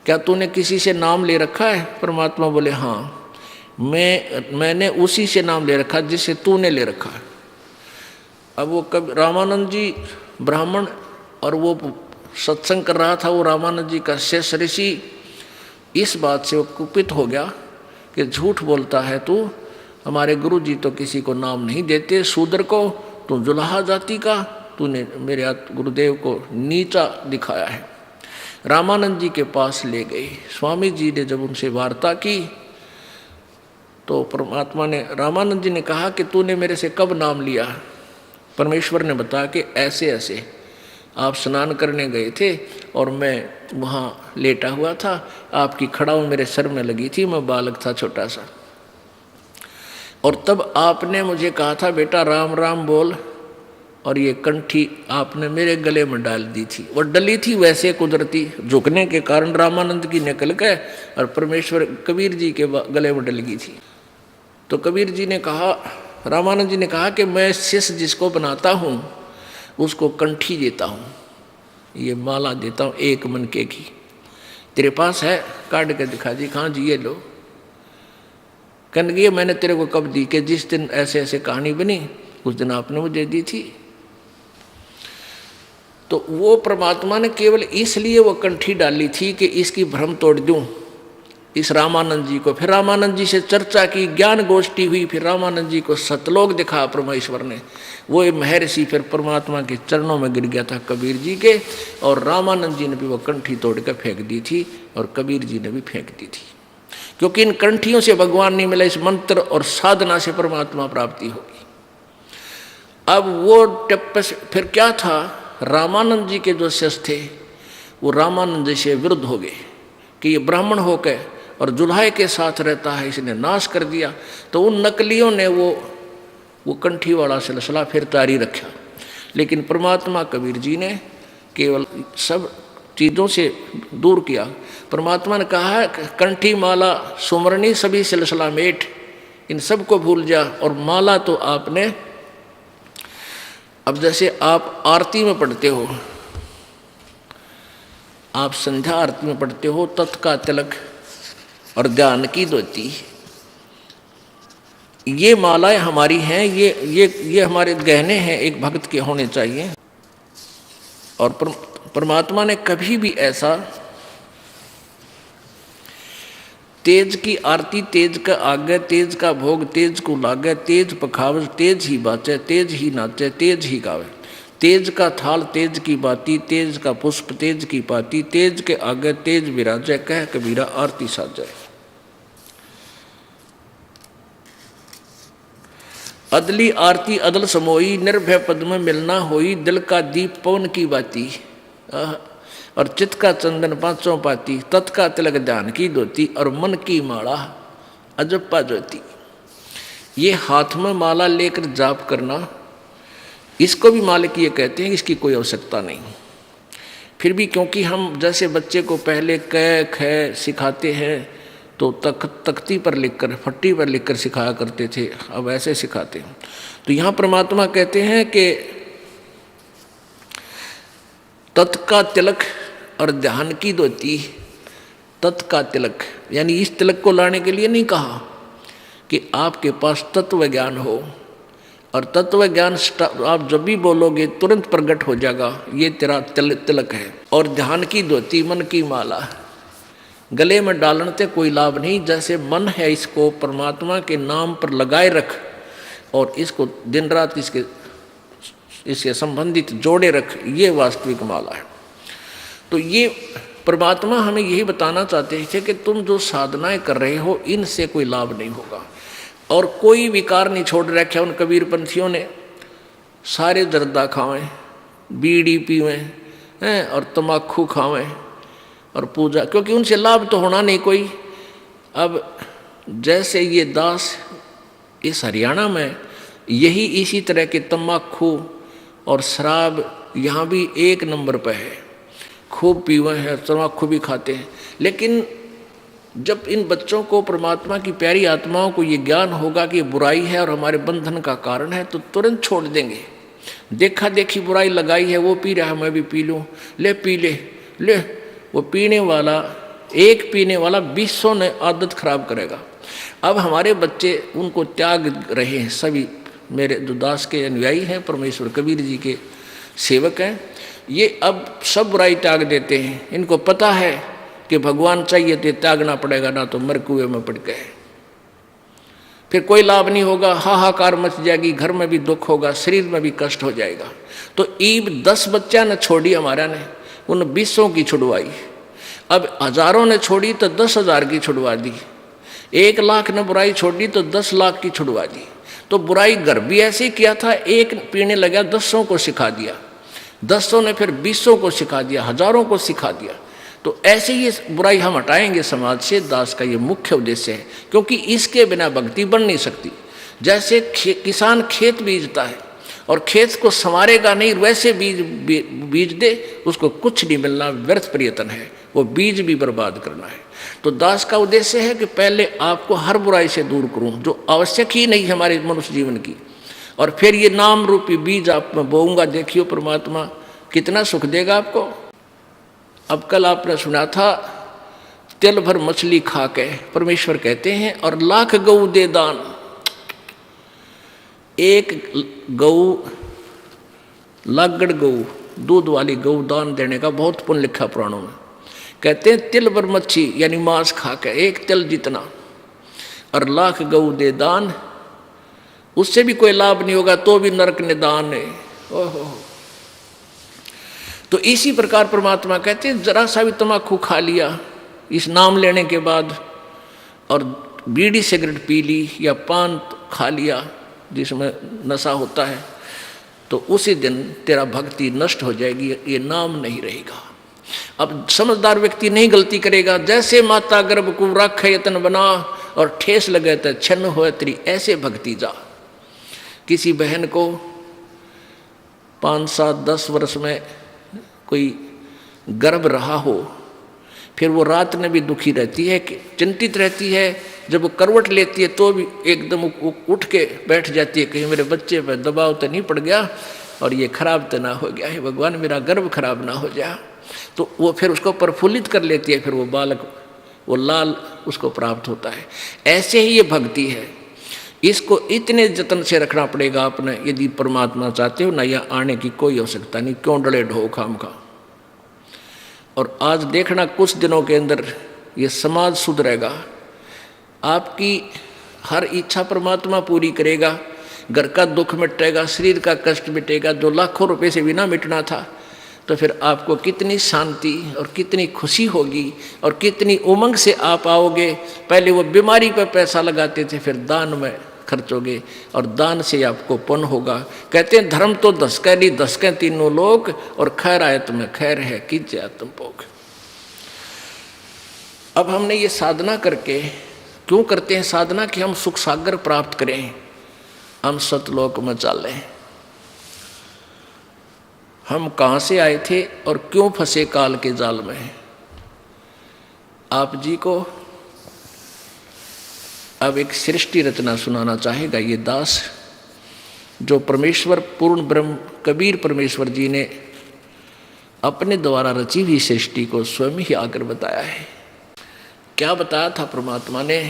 क्या तूने किसी से नाम ले रखा है? परमात्मा बोले हाँ, मैंने उसी से नाम ले रखा जिससे तूने ले रखा है। अब वो रामानंद जी ब्राह्मण, और वो सत्संग कर रहा था, वो रामानंद जी का शिष्य ऋषि, इस बात से वो कुपित हो गया कि झूठ बोलता है तू, हमारे गुरु जी तो किसी को नाम नहीं देते, शूद्र को, तू जुलाहा जाति का, तूने मेरे गुरुदेव को नीचा दिखाया है। रामानंद जी के पास ले गए। स्वामी जी ने जब उनसे वार्ता की तो परमात्मा ने, रामानंद जी ने कहा कि तूने मेरे से कब नाम लिया? परमेश्वर ने बताया कि ऐसे ऐसे आप स्नान करने गए थे और मैं वहाँ लेटा हुआ था, आपकी खड़ाऊ मेरे सर में लगी थी, मैं बालक था छोटा सा, और तब आपने मुझे कहा था बेटा राम राम बोल, और ये कंठी आपने मेरे गले में डाल दी थी। और डली थी वैसे कुदरती, झुकने के कारण रामानंद की निकल गए और परमेश्वर कबीर जी के गले में डल गई थी। तो कबीर जी ने कहा, रामानंद जी ने कहा कि मैं शिष्य जिसको बनाता हूँ उसको कंठी देता हूँ, ये माला देता हूँ एक मनके की, तेरे पास है? काट के दिखा दी। हाँ जी ये लो। कहने लगी मैंने तेरे को कब दी, कि जिस दिन ऐसे ऐसे कहानी बनी उस दिन आपने मुझे दी थी। तो वो परमात्मा ने केवल इसलिए वो कंठी डाली थी कि इसकी भ्रम तोड़ दूं इस रामानंद जी को। फिर रामानंद जी से चर्चा की, ज्ञान गोष्ठी हुई, फिर रामानंद जी को सतलोक दिखा परमेश्वर ने। वो महर्षि फिर परमात्मा के चरणों में गिर गया था कबीर जी के, और रामानंद जी ने भी वो कंठी तोड़ कर फेंक दी थी और कबीर जी ने भी फेंक दी थी, क्योंकि इन कंठियों से भगवान नहीं मिला, इस मंत्र और साधना से परमात्मा प्राप्ति होगी। अब वो टिप्पे फिर क्या था, रामानंद जी के जो शिष्य थे वो रामानंद जी से विरुद्ध हो गए कि ये ब्राह्मण होकर और जुल्हाए के साथ रहता है, इसने नाश कर दिया। तो उन नकलियों ने वो कंठी वाला सिलसिला फिर जारी रखा। लेकिन परमात्मा कबीर जी ने केवल सब चीज़ों से दूर किया। परमात्मा ने कहा कंठी माला सुमरनी सभी सिलसिला मेट, इन सब को भूल जा। और माला तो आपने, अब जैसे आप आरती में पढ़ते हो, आप संध्या आरती में पढ़ते हो, तत् का तिलक और ध्यान की धोती, ये मालाएं हमारी हैं, ये हमारे गहने हैं, एक भक्त के होने चाहिए। और परमात्मा ने कभी भी ऐसा तेज की आरती तेज का आगे, तेज का भोग तेज को लागे, तेज पखावज तेज ही बाचे, तेज ही नाचे, तेज ही गावे, तेज का थाल तेज की बाती, तेज का पुष्प तेज की पाती, तेज के आगे तेज विराजे, कह कबीरा आरती साजे। अदली आरती अदल समोई, निर्भय पद में मिलना होई, दिल का दीप पवन की बाती, और चित्त का चंदन पांचों पाती, तत् का तिलक ध्यान की धोती, और मन की माला अजप्पा ज्योति। ये हाथ में माला लेकर जाप करना, इसको भी मालिकीय कहते हैं, इसकी कोई आवश्यकता नहीं। फिर भी क्योंकि हम जैसे बच्चे को पहले क ख सिखाते हैं तो तख्ती पर लिखकर, फट्टी पर लिखकर सिखाया करते थे, अब ऐसे सिखाते हैं। तो यहाँ परमात्मा कहते हैं कि तत् का तिलक और ध्यान की धोती, तत् का तिलक यानी इस तिलक को लाने के लिए नहीं कहा कि आपके पास तत्व ज्ञान हो, और तत्व ज्ञान आप जब भी बोलोगे तुरंत प्रकट हो जाएगा, ये तेरा तिलक है। और ध्यान की धोती, मन की माला गले में डालने से कोई लाभ नहीं। जैसे मन है, इसको परमात्मा के नाम पर लगाए रख और इसको दिन रात इससे संबंधित जोड़े रख, ये वास्तविक माला है। तो ये परमात्मा हमें यही बताना चाहते थे कि तुम जो साधनाएं कर रहे हो इनसे कोई लाभ नहीं होगा। और कोई विकार नहीं छोड़ रखा उन कबीर पंथियों ने, सारे जर्दा खावें, बीड़ी पीवें और तम्बाकू खावें और पूजा, क्योंकि उनसे लाभ तो होना नहीं कोई। अब जैसे ये दास इस हरियाणा में यही इसी तरह के तम्बाकू और शराब यहाँ भी एक नंबर पर है, खूब पीवे हैं, तम्बाकू भी खाते हैं। लेकिन जब इन बच्चों को परमात्मा की प्यारी आत्माओं को ये ज्ञान होगा कि ये बुराई है और हमारे बंधन का कारण है, तो तुरंत छोड़ देंगे। देखा देखी बुराई लगाई है, वो पी रहा है मैं भी पी लूँ, ले पी ले। वो पीने वाला, एक पीने वाला 200 ने आदत खराब करेगा। अब हमारे बच्चे उनको त्याग रहे हैं, सभी मेरे जो दास के अनुयायी हैं, परमेश्वर कबीर जी के सेवक हैं, ये अब सब बुराई त्याग देते हैं। इनको पता है कि भगवान चाहिए तो त्यागना पड़ेगा, ना तो मर कुएं में पड़ गए, फिर कोई लाभ नहीं होगा, हाहाकार मच जाएगी, घर में भी दुख होगा, शरीर में भी कष्ट हो जाएगा। तो ईब 10 बच्चा ने छोड़ी हमारा ने, उन 200 की छुड़वाई। अब हजारों ने छोड़ी तो 10,000 की छुड़वा दी, 1 लाख ने बुराई छोड़ी तो 10 लाख की छुड़वा दी। तो बुराई घर भी ऐसे ही किया था, एक पीने लगा 10 को सिखा दिया, 10 ने फिर 200 को सिखा दिया, हजारों को सिखा दिया। तो ऐसे ही बुराई हम हटाएंगे समाज से, दास का ये मुख्य उद्देश्य है, क्योंकि इसके बिना भक्ति बन नहीं सकती। जैसे किसान खेत बीजता है और खेत को संवारेगा नहीं, वैसे बीज दे, उसको कुछ नहीं मिलना, व्यर्थ प्रयत्न है, वो बीज भी बर्बाद करना है। तो दास का उद्देश्य है कि पहले आपको हर बुराई से दूर करूं जो आवश्यक ही नहीं हमारे मनुष्य जीवन की, और फिर ये नाम रूपी बीज आप में बोऊंगा। देखियो परमात्मा कितना सुख देगा आपको। अब कल आपने सुना था तिल भर मछली खा के परमेश्वर कहते हैं और लाख गऊ दे दान। एक गऊ, लागड़ गऊ, दूध वाली गऊ दान देने का बहुत पुण्य लिखा पुराणों में। कहते हैं तिल भर मच्छी यानी मांस खा के, एक तिल जितना, और लाख गऊ दे दान, उससे भी कोई लाभ नहीं होगा तो भी नरक निदान है। ओहो। तो इसी प्रकार परमात्मा कहते हैं जरा सा भी तम्बाकू खा लिया इस नाम लेने के बाद, और बीड़ी सिगरेट पी ली या पान खा लिया जिसमें नशा होता है, तो उसी दिन तेरा भक्ति नष्ट हो जाएगी, ये नाम नहीं रहेगा। अब समझदार व्यक्ति नहीं गलती करेगा। जैसे माता गर्भ को रख यतन बना और ठेस लगे तो छन्न हो तेरी, ऐसे भक्ति जा। किसी बहन को 5, 7, 10 वर्ष में कोई गर्भ रहा हो, फिर वो रात में भी दुखी रहती है, चिंतित रहती है, जब वो करवट लेती है तो भी एकदम उठ के बैठ जाती है, कहीं मेरे बच्चे पर दबाव तो नहीं पड़ गया और ये खराब तो ना हो गया है, भगवान मेरा गर्भ खराब ना हो जाए। तो वो फिर उसको प्रफुल्लित कर लेती है, फिर वो बालक, वो लाल उसको प्राप्त होता है। ऐसे ही ये भक्ति है, इसको इतने जतन से रखना पड़ेगा आपने, यदि परमात्मा चाहते हो ना, यहाँ आने की कोई आवश्यकता नहीं, क्यों डरे ढो खाम खा। और आज देखना कुछ दिनों के अंदर ये समाज सुधरेगा, आपकी हर इच्छा परमात्मा पूरी करेगा, घर का दुख मिटेगा, शरीर का कष्ट मिटेगा, जो लाखों रुपए से बिना मिटना था। तो फिर आपको कितनी शांति और कितनी खुशी होगी और कितनी उमंग से आप आओगे। पहले वो बीमारी पर पैसा लगाते थे, फिर दान में खर्चोगे और दान से आपको पुण्य होगा। कहते हैं धर्म तो दसके नहीं दसके तीनों लोग, और खैर आए तुम्हें खैर है कीजिए आत्म भोग। अब हमने ये साधना करके, क्यों करते हैं साधना? कि हम सुख सागर प्राप्त करें, हम सतलोक में चलें। हम कहाँ से आए थे और क्यों फंसे काल के जाल में? आप जी को अब एक सृष्टि रचना सुनाना चाहेगा ये दास, जो परमेश्वर पूर्ण ब्रह्म कबीर परमेश्वर जी ने अपने द्वारा रची हुई सृष्टि को स्वयं ही आकर बताया है। क्या बताया था परमात्मा ने?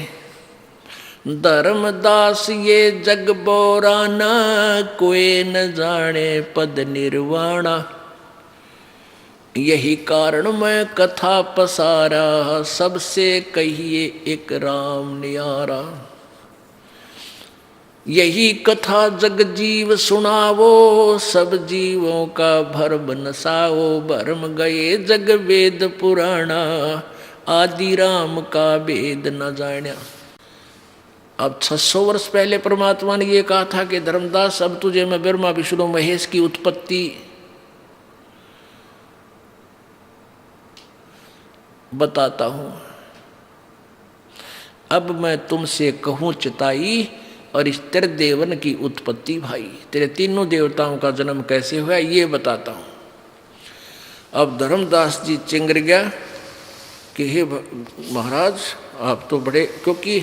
धर्मदास ये जग बोराना, कोई न जाने पद निर्वाणा। यही कारण मैं कथा पसारा, सबसे कहिए एक राम नियारा। यही कथा जग जीव सुनावो, सब जीवों का भरम नसाओ। भरम गए जग वेद पुराणा, आदि राम का वेद न जान्या। अब 600 वर्ष पहले परमात्मा ने ये कहा था कि धर्मदास अब तुझे मैं ब्रह्मा विष्णु महेश की उत्पत्ति बताता हूं। अब मैं तुमसे कहूं चिताई, और इस तेरे देवन की उत्पत्ति भाई, तेरे तीनों देवताओं का जन्म कैसे हुआ ये बताता हूं। अब धर्मदास जी चिंगर गया कि हे महाराज आप तो बड़े, क्योंकि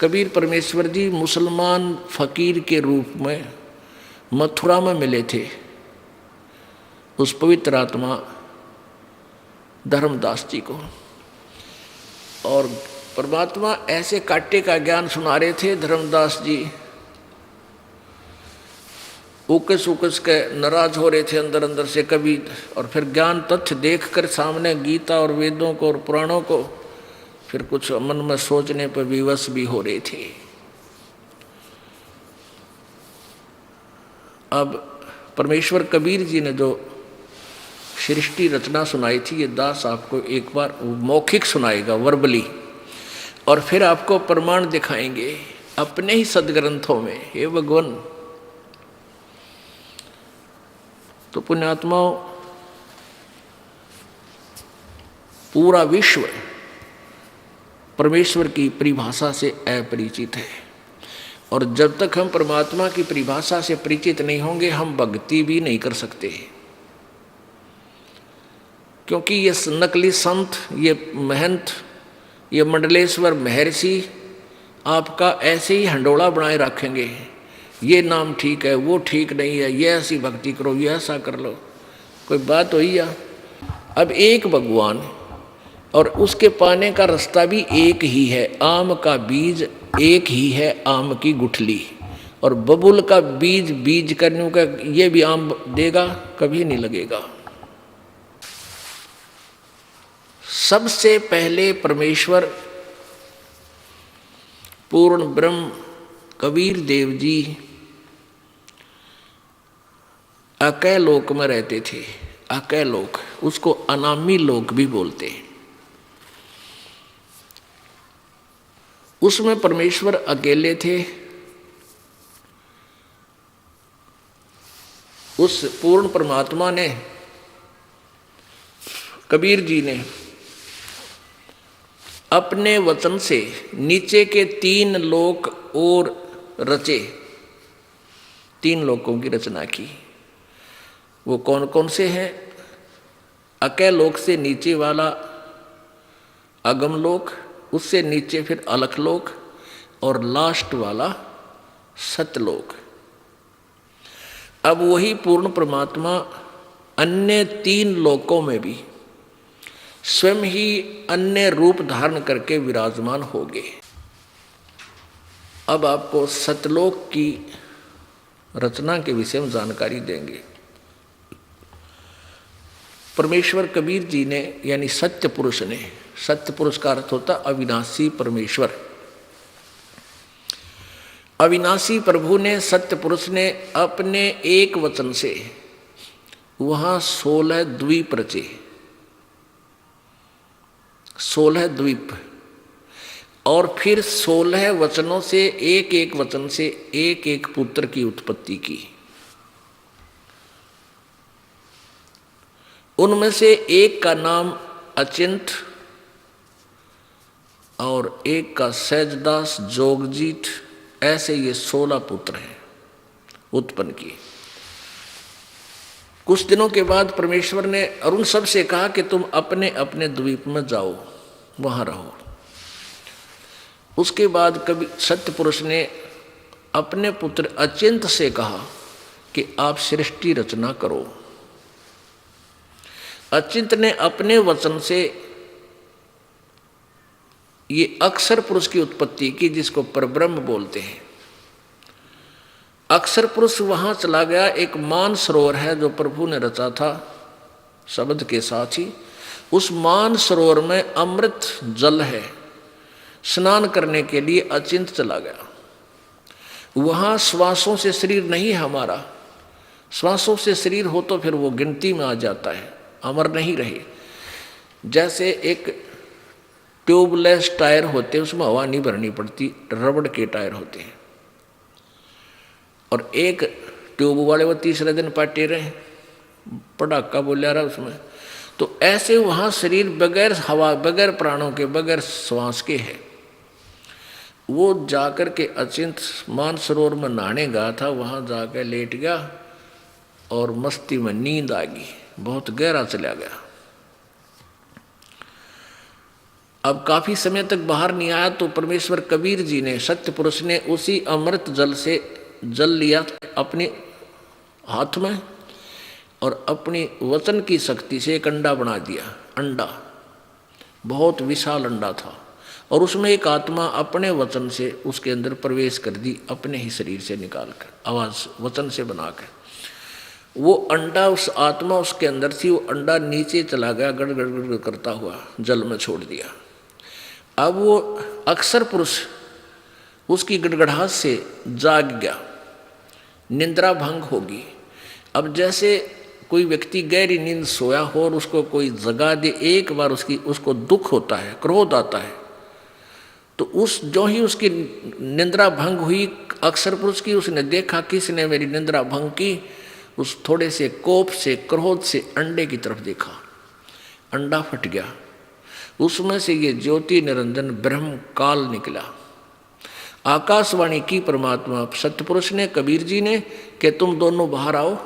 कबीर परमेश्वर जी मुसलमान फकीर के रूप में मथुरा में मिले थे उस पवित्र आत्मा धर्मदास जी को, और परमात्मा ऐसे काटे का ज्ञान सुना रहे थे। धर्मदास जी उकस उकस के नाराज हो रहे थे अंदर अंदर से कभी, और फिर ज्ञान तथ्य देखकर सामने गीता और वेदों को और पुराणों को, फिर कुछ मन में सोचने पर विवश भी हो रहे थे। अब परमेश्वर कबीर जी ने जो सृष्टि रचना सुनाई थी, ये दास आपको एक बार मौखिक सुनाएगा वर्बली, और फिर आपको प्रमाण दिखाएंगे अपने ही सदग्रंथों में। हे भगवान, तो पुण्यात्माओं, पूरा विश्व परमेश्वर की परिभाषा से अपरिचित है, और जब तक हम परमात्मा की परिभाषा से परिचित नहीं होंगे हम भक्ति भी नहीं कर सकते। क्योंकि ये नकली संत, ये महंत, ये मंडलेश्वर महर्षि आपका ऐसे ही हंडोला बनाए रखेंगे, ये नाम ठीक है, वो ठीक नहीं है, ये ऐसी भक्ति करो, ये ऐसा कर लो। कोई बात हुई या? अब एक भगवान और उसके पाने का रास्ता भी एक ही है। आम का बीज एक ही है, आम की गुठली। और बबूल का बीज बीज करने का ये भी आम देगा, कभी नहीं लगेगा। सबसे पहले परमेश्वर पूर्ण ब्रह्म कबीर देव जी अकय लोक में रहते थे। अकय लोक, उसको अनामी लोक भी बोलते हैं। उसमें परमेश्वर अकेले थे। उस पूर्ण परमात्मा ने, कबीर जी ने अपने वचन से नीचे के 3 लोक और रचे, 3 लोकों की रचना की। वो कौन कौन से हैं? अकय लोक से नीचे वाला अगम लोक, उससे नीचे फिर अलख लोक, और लास्ट वाला सतलोक। अब वही पूर्ण परमात्मा अन्य 3 लोकों में भी स्वयं ही अन्य रूप धारण करके विराजमान हो गए। अब आपको सतलोक की रचना के विषय में जानकारी देंगे। परमेश्वर कबीर जी ने, यानी सत्य पुरुष ने, सत्य पुरुष का अर्थ होता अविनाशी परमेश्वर, अविनाशी प्रभु ने, सत्य पुरुष ने अपने एक वचन से वहां 16 द्वीप रचे। 16 द्वीप, और फिर 16 वचनों से, एक एक वचन से एक एक पुत्र की उत्पत्ति की। उनमें से एक का नाम अचिंत, और एक का सहजदास, जोगजीत, ऐसे ये 16 पुत्र हैं उत्पन्न किए। कुछ दिनों के बाद परमेश्वर ने अरुण सब से कहा कि तुम अपने अपने द्वीप में जाओ, वहां रहो। उसके बाद कभी सत्य पुरुष ने अपने पुत्र अचिंत से कहा कि आप सृष्टि रचना करो। अचिंत ने अपने वचन से ये अक्षर पुरुष की उत्पत्ति की, जिसको परब्रह्म बोलते हैं। अक्षर पुरुष वहां चला गया। एक मान सरोवर है जो प्रभु ने रचा था शब्द के साथ ही। उस मान सरोवर में अमृत जल है। स्नान करने के लिए अचिंत चला गया। वहां श्वासों से शरीर नहीं है हमारा। श्वासों से शरीर हो तो फिर वो गिनती में आ जाता है, अमर नहीं रहे। जैसे एक ट्यूबलेस टायर होते हैं, उसमें हवा नहीं भरनी पड़ती, रबड़ के टायर होते हैं। और एक ट्यूब वाले वो तीसरे दिन पाटे रहे, पटाखा बोलिया रहा उसमें। तो ऐसे वहाँ शरीर बगैर हवा, बगैर प्राणों के, बगैर श्वास के है। वो जाकर के अचिंत मानसरोवर में नहाने गया था। वहाँ जाकर लेट गया और मस्ती में नींद आ गई, बहुत गहरा चला गया। अब काफी समय तक बाहर नहीं आया तो परमेश्वर कबीर जी ने, सत्य पुरुष ने, उसी अमृत जल से जल लिया अपने हाथ में और अपनी वचन की शक्ति से एक अंडा बना दिया। अंडा बहुत विशाल अंडा था और उसमें एक आत्मा अपने वचन से उसके अंदर प्रवेश कर दी, अपने ही शरीर से निकालकर, आवाज वचन से बनाकर। वो अंडा, उस आत्मा उसके अंदर थी, वो अंडा नीचे चला गया, गड़गड़ गड़गड़ करता हुआ जल में छोड़ दिया। अब वो अक्षर पुरुष उसकी गड़गड़ाहट से जाग गया, निंद्रा भंग होगी। अब जैसे कोई व्यक्ति गहरी नींद सोया हो और उसको कोई जगा दे, एक बार उसको दुख होता है, क्रोध आता है, तो उस जो ही उसकी निंद्रा भंग हुई अक्षर पुरुष की, उसने देखा किसने मेरी निंद्रा भंग की। उस थोड़े से कोप से, क्रोध से अंडे की तरफ देखा, अंडा फट गया, उसमें से ये ज्योति निरंजन ब्रह्म काल निकला। आकाशवाणी की परमात्मा सत्यपुरुष ने, कबीर जी ने, कि तुम दोनों बाहर आओ।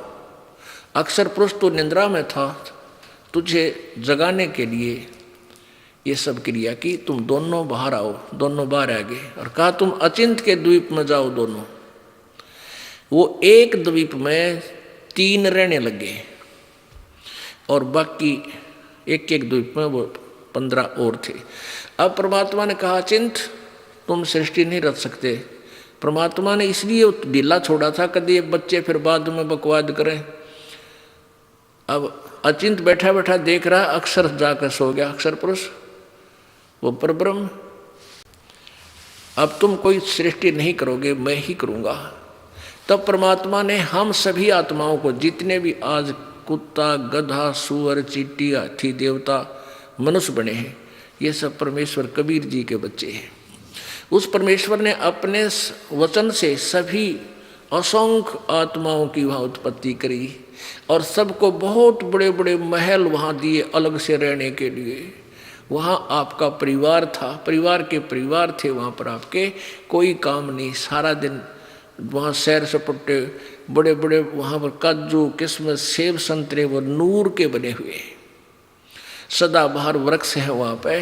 अक्षर पुरुष तो निंद्रा में था, तुझे जगाने के लिए ये सब क्रिया की, तुम दोनों बाहर आओ। दोनों बाहर आ गए और कहा तुम अचिंत के द्वीप में जाओ दोनों। वो एक द्वीप में 3 रहने लगे और बाकी एक एक द्वीप में वो 15 और थे। अब परमात्मा ने कहा अचिंत तुम सृष्टि नहीं रच सकते। परमात्मा ने इसलिए ढीला छोड़ा था कभी ये बच्चे फिर बाद में बकवाद करें। अब अचिंत बैठा बैठा देख रहा, अक्षर जाकर सो गया, अक्षर पुरुष वो परब्रह्म। अब तुम कोई सृष्टि नहीं करोगे, मैं ही करूँगा। तब परमात्मा ने हम सभी आत्माओं को, जितने भी आज कुत्ता, गधा, सूअर, चींटी, हाथी, देवता, मनुष्य बने हैं, ये सब परमेश्वर कबीर जी के बच्चे हैं। उस परमेश्वर ने अपने वचन से सभी असंख्य आत्माओं की वहाँ उत्पत्ति करी और सबको बहुत बड़े बड़े महल वहाँ दिए अलग से रहने के लिए। वहाँ आपका परिवार था, परिवार के परिवार थे वहाँ पर आपके, कोई काम नहीं, सारा दिन वहाँ सैर सपट्टे, बड़े बड़े वहाँ पर काजू, किस्मत, सेब, संतरे वो नूर के बने हुए, सदाबहार वृक्ष है वहाँ पे,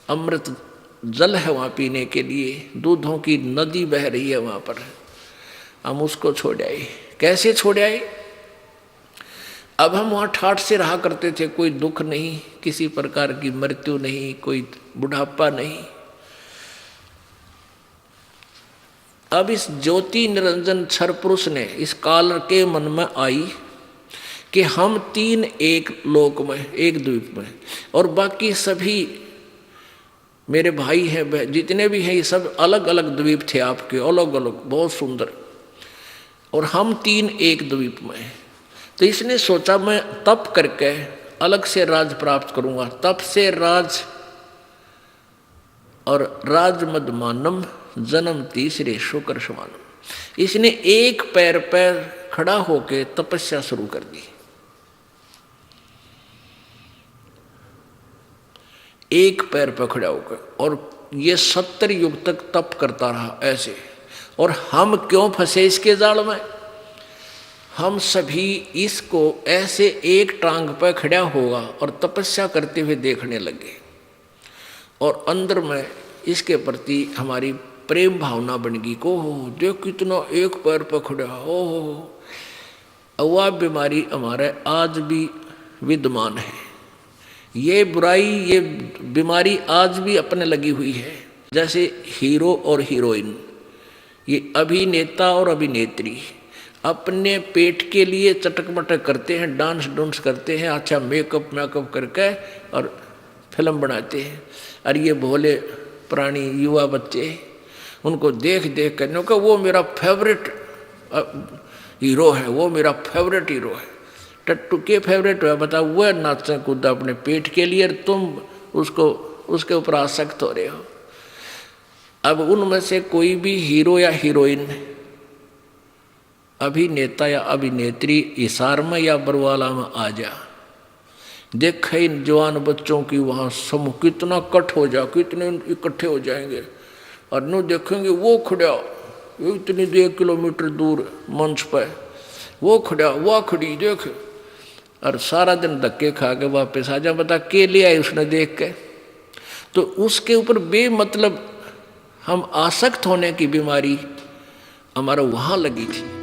अमृत जल है वहाँ पीने के लिए, दूधों की नदी बह रही है वहाँ पर। हम उसको छोड़ आए। कैसे छोड़ आए? अब हम वहाँ ठाठ से रहा करते थे, कोई दुख नहीं, किसी प्रकार की मृत्यु नहीं, कोई बुढ़ापा नहीं। अब इस ज्योति निरंजन क्षर पुरुष ने इस काल के मन में आई कि हम 3 एक लोक में, एक द्वीप में, और बाकी सभी मेरे भाई हैं, जितने भी हैं, ये सब अलग अलग द्वीप थे आपके, अलग अलग, बहुत सुंदर, और हम 3 एक द्वीप में। तो इसने सोचा मैं तप करके अलग से राज प्राप्त करूंगा। तप से राज, और राज मदमानम जन्म तीसरे शुक्र समानम। इसने एक पैर पर खड़ा होकर तपस्या शुरू कर दी। एक पैर पर खड़ा होकर, और ये 70 युग तक तप करता रहा ऐसे। और हम क्यों फंसे इसके जाल में? हम सभी इसको ऐसे एक टांग पर खड़ा होगा और तपस्या करते हुए देखने लगे, और अंदर में इसके प्रति हमारी प्रेम भावना बन गई को देख कितना एक पैर पर खड़ा हो। वह बीमारी हमारे आज भी विद्यमान है, ये बुराई, ये बीमारी आज भी अपने लगी हुई है। जैसे हीरो और हीरोइन, ये अभिनेता और अभिनेत्री अपने पेट के लिए चटक मटक करते हैं, डांस डूंस करते हैं, अच्छा मेकअप करके और फिल्म बनाते हैं। और ये भोले प्राणी युवा बच्चे उनको देख देख कर कि वो मेरा फेवरेट हीरो है, वो मेरा फेवरेट हीरो है। टट्टू के फेवरेट है, बताओ, वह नाचा कूदा अपने पेट के लिए, तुम उसके ऊपर आसक्त हो रहे हो। अब उनमें से कोई भी हीरो या हीरोइन, अभिनेता या अभिनेत्री हिसार में या बरवाला में आ जा, देख इन जवान बच्चों की वहाँ समूह कितना कट हो जा, कितने इकट्ठे हो जाएंगे, और न देखेंगे वो खड़ा इतनी 1 किलोमीटर दूर मंच पर, वो खड़ा, वह खड़ी देख, और सारा दिन धक्के खा के वापस आ जा। बता के ले आए उसने देख के? तो उसके ऊपर बेमतलब हम आसक्त होने की बीमारी हमारा वहाँ लगी थी।